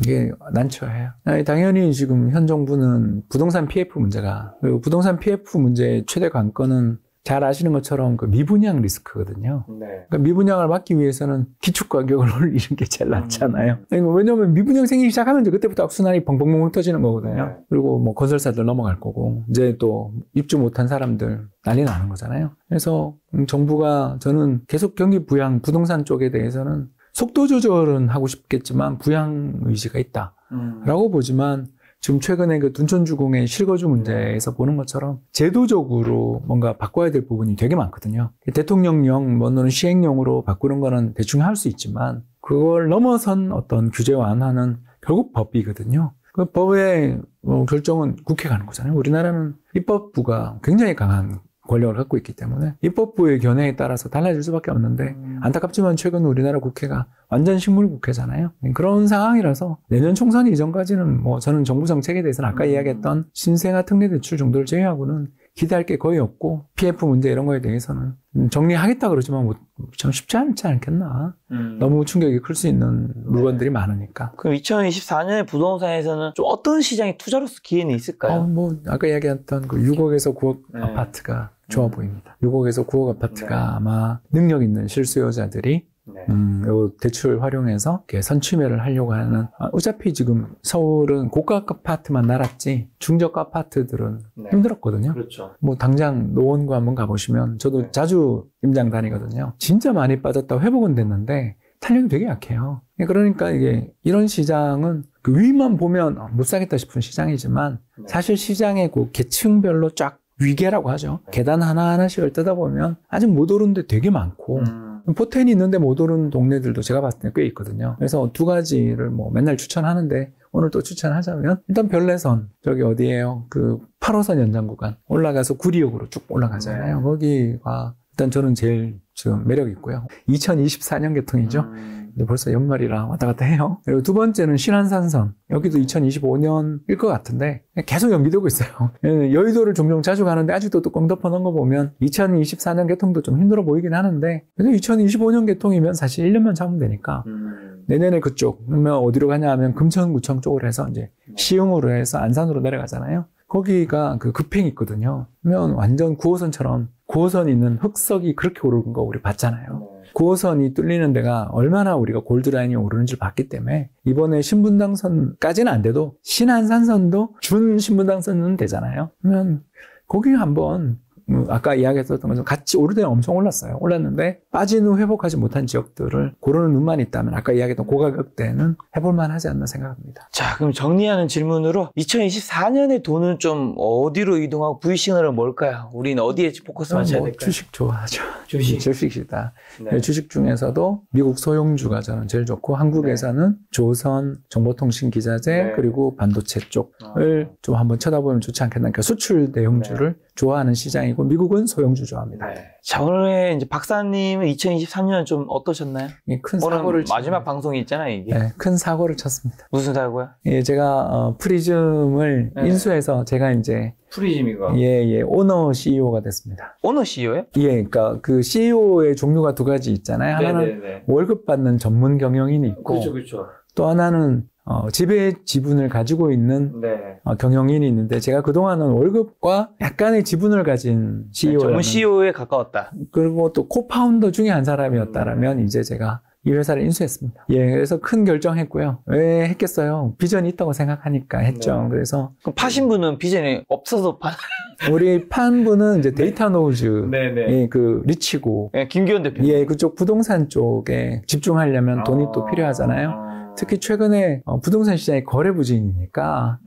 이게 난처해요. 당연히 지금 현 정부는 부동산 PF 문제가 그리고 부동산 PF 문제의 최대 관건은 잘 아시는 것처럼 그 미분양 리스크거든요. 그러니까 미분양을 막기 위해서는 기축가격을 올리는 게 제일 낫잖아요. 왜냐하면 미분양 생기기 시작하면 이제 그때부터 악순환이 벙벙벙 터지는 거거든요. 그리고 뭐 건설사들 넘어갈 거고 이제 또 입주 못한 사람들 난리 나는 거잖아요. 그래서 정부가 저는 계속 경기 부양 부동산 쪽에 대해서는 속도 조절은 하고 싶겠지만 부양 의지가 있다라고 보지만 지금 최근에 그 둔촌주공의 실거주 문제에서 보는 것처럼 제도적으로 뭔가 바꿔야 될 부분이 되게 많거든요. 대통령령, 뭐는 시행령으로 바꾸는 거는 대충 할 수 있지만 그걸 넘어선 어떤 규제 완화는 결국 법이거든요. 그 법의 결정은 국회에 가는 거잖아요. 우리나라는 입법부가 굉장히 강한 권력을 갖고 있기 때문에 입법부의 견해에 따라서 달라질 수밖에 없는데 안타깝지만 최근 우리나라 국회가 완전 식물국회잖아요. 그런 상황이라서 내년 총선 이전까지는 뭐 저는 정부 정책에 대해서는 아까 이야기했던 신생아 특례대출 정도를 제외하고는 기대할 게 거의 없고 PF 문제 이런 거에 대해서는 정리하겠다 그러지만 뭐 참 쉽지 않지 않겠나. 너무 충격이 클 수 있는 물건들이 많으니까. 그럼 2024년에 부동산에서는 좀 어떤 시장의 투자로서 기회는 있을까요? 뭐 아까 이야기했던 그 6억에서 9억 아파트가 좋아 보입니다. 6억에서 9억 아파트가 아마 능력 있는 실수요자들이 요 대출 활용해서 이렇게 선취매를 하려고 하는 어차피 지금 서울은 고가 아파트만 날았지 중저가 아파트들은 힘들었거든요. 그렇죠. 뭐 당장 노원구 한번 가보시면 저도 자주 임장 다니거든요. 진짜 많이 빠졌다고 회복은 됐는데 탄력이 되게 약해요. 그러니까 이게 이런 시장은 그 위만 보면 못 사겠다 싶은 시장이지만 사실 시장의 그 계층별로 쫙 위계라고 하죠. 계단 하나하나씩을 뜯어보면 아직 못 오른 데 되게 많고 포텐이 있는데 못 오른 동네들도 제가 봤을 때 꽤 있거든요. 그래서 두 가지를 뭐 맨날 추천하는데 오늘 또 추천하자면 일단 별내선 저기 어디예요? 그 8호선 연장 구간 올라가서 구리역으로 쭉 올라가잖아요. 거기가 일단 저는 제일 지금 매력 있고요. 2024년 개통이죠. 근데 벌써 연말이라 왔다 갔다 해요. 그리고 두 번째는 신안산선. 여기도 2025년일 것 같은데 계속 연기되고 있어요. 여의도를 종종 자주 가는데 아직도 뚜껑 덮어놓은 거 보면 2024년 개통도 좀 힘들어 보이긴 하는데 그래도 2025년 개통이면 사실 1년만 참으면 되니까 내년에 그쪽 그러면 어디로 가냐 하면 금천구청 쪽으로 해서 이제 시흥으로 해서 안산으로 내려가잖아요. 거기가 그 급행이 있거든요. 그러면 완전 9호선처럼 9호선 있는 흑석이 그렇게 오르는 거 우리 봤잖아요. 9호선이 뚫리는 데가 얼마나 우리가 골드라인이 오르는지 봤기 때문에 이번에 신분당선까지는 안 돼도 신안산선도 준 신분당선은 되잖아요. 그러면 거기 한번 아까 이야기했었던 것처럼 같이 오를 때는 엄청 올랐어요. 올랐는데 빠진 후 회복하지 못한 지역들을 고르는 눈만 있다면 아까 이야기했던 고가격대는 해볼만 하지 않나 생각합니다. 자, 그럼 정리하는 질문으로 2024년에 돈은 좀 어디로 이동하고 V 시그널은 뭘까요? 우리는 어디에 포커스 맞춰야 될까요? 주식 좋아하죠. 주식이다. 네. 주식 중에서도 미국 소형주가 저는 제일 좋고 한국에서는 조선, 정보통신기자재 그리고 반도체 쪽을 좀 한번 쳐다보면 좋지 않겠나. 그러니까 수출 대형주를 좋아하는 시장이고 미국은 소형주 좋아합니다. 자, 오늘 이제 박사님은 2023년 좀 어떠셨나요? 큰 사고를 마지막 방송이 있잖아요, 이게. 네, 큰 사고를 쳤습니다. 무슨 사고요? 예, 제가 프리즘을 인수해서 제가 이제 프리즘이가 오너 CEO가 됐습니다. 오너 CEO요? 예, 그러니까 그 CEO의 종류가 두 가지 있잖아요. 하나는 월급 받는 전문 경영인이 있고, 그렇죠. 또 하나는 지배 지분을 가지고 있는 경영인이 있는데 제가 그동안은 월급과 약간의 지분을 가진 CEO 전문 CEO에 가까웠다. 그리고 또 코파운더 중에 한 사람이었다라면 이제 제가 이 회사를 인수했습니다. 예, 그래서 큰 결정했고요. 왜 했겠어요? 비전이 있다고 생각하니까 했죠. 그래서 그럼 파신 분은 비전이 없어서 우리 판 분은 이제 데이터 노우즈, 예, 그 리치고, 김기현 대표, 예, 그쪽 부동산 쪽에 집중하려면 돈이 또 필요하잖아요. 특히 최근에 부동산 시장이 거래 부진이니까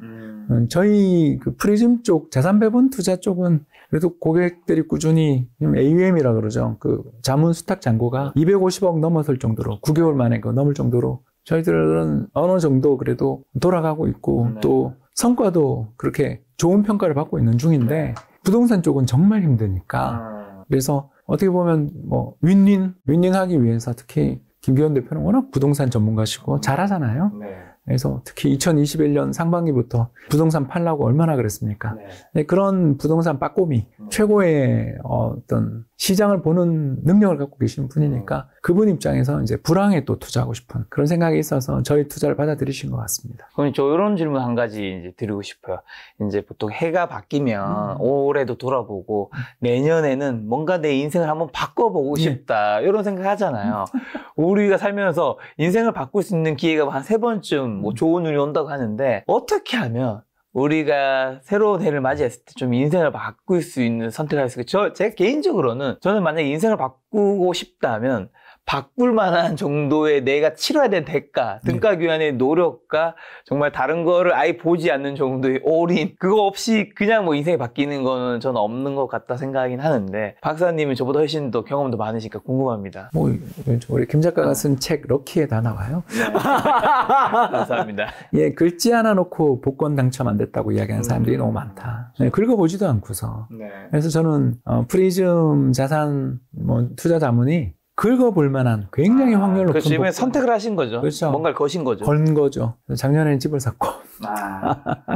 저희 그 프리즘 쪽 자산 배분 투자 쪽은 그래도 고객들이 꾸준히 AUM이라 그러죠. 그 자문 수탁 잔고가 250억 넘어설 정도로 9개월 만에 그 넘을 정도로 저희들은 어느 정도 그래도 돌아가고 있고 또 성과도 그렇게 좋은 평가를 받고 있는 중인데 부동산 쪽은 정말 힘드니까 그래서 어떻게 보면 뭐 윈윈하기 위해서 특히 김기현 대표는 워낙 부동산 전문가시고 잘하잖아요. 그래서 특히 2021년 상반기부터 부동산 팔라고 얼마나 그랬습니까? 그런 부동산 빠꼬미, 최고의 어떤 시장을 보는 능력을 갖고 계신 분이니까 그분 입장에서 이제 불황에 또 투자하고 싶은 그런 생각이 있어서 저희 투자를 받아들이신 것 같습니다. 그럼 저 이런 질문 한 가지 이제 드리고 싶어요. 이제 보통 해가 바뀌면 올해도 돌아보고 내년에는 뭔가 내 인생을 한번 바꿔보고 싶다 이런 생각 하잖아요. 우리가 살면서 인생을 바꿀 수 있는 기회가 한 3번쯤 뭐 좋은 운이 온다고 하는데 어떻게 하면 우리가 새로운 해를 맞이했을 때 좀 인생을 바꿀 수 있는 선택을 할 수 있을까? 제 개인적으로는 저는 만약에 인생을 바꾸고 싶다면 바꿀 만한 정도의 내가 치러야 되는 대가, 등가 교환의 노력과 정말 다른 거를 아예 보지 않는 정도의 올인, 그거 없이 그냥 뭐 인생이 바뀌는 거는 저는 없는 것 같다 생각하긴 하는데 박사님은 저보다 훨씬 더 경험도 많으시니까 궁금합니다. 뭐 우리 김 작가가 쓴 책 럭키에 다 나와요. 감사합니다. 예, 글씨 하나 놓고 복권 당첨 안 됐다고 이야기하는 사람들이 너무 많다. 긁어보지도 않고서. 그래서 저는 프리즘 자산 투자 자문이 긁어볼 만한 굉장히 확률 높은 그렇죠. 이번에 선택을 하신 거죠. 그렇죠. 뭔가를 거신 거죠. 건 거죠. 작년에는 집을 샀고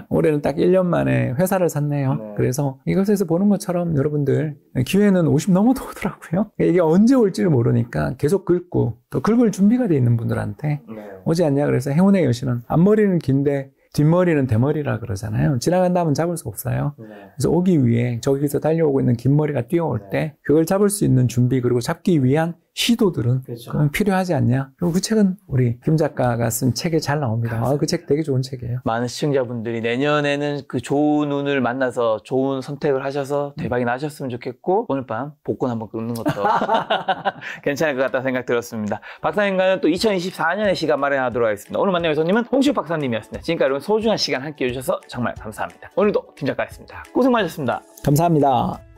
올해는 딱 1년 만에 회사를 샀네요. 그래서 이것에서 보는 것처럼 여러분들 기회는 50 넘어도 오더라고요. 이게 언제 올지를 모르니까 계속 긁고 또 긁을 준비가 돼 있는 분들한테 오지 않냐. 그래서 행운의 여신은 앞머리는 긴데 뒷머리는 대머리라 그러잖아요. 지나간다면 잡을 수 없어요. 그래서 오기 위해 저기서 달려오고 있는 긴 머리가 뛰어올 때 그걸 잡을 수 있는 준비 그리고 잡기 위한 시도들은 그건 필요하지 않냐. 그리고 그 책은 우리 김 작가가 쓴 책에 잘 나옵니다. 그 책 되게 좋은 책이에요. 많은 시청자분들이 내년에는 그 좋은 운을 만나서 좋은 선택을 하셔서 대박이 나셨으면 좋겠고 오늘 밤 복권 한번 끊는 것도 괜찮을 것 같다는 생각 들었습니다. 박사님과는 또 2024년의 시간 마련하도록 하겠습니다. 오늘 만나볼 손님은 홍시욱 박사님이었습니다. 지금까지 여러분 소중한 시간 함께 해주셔서 정말 감사합니다. 오늘도 김 작가였습니다. 고생 많으셨습니다. 감사합니다.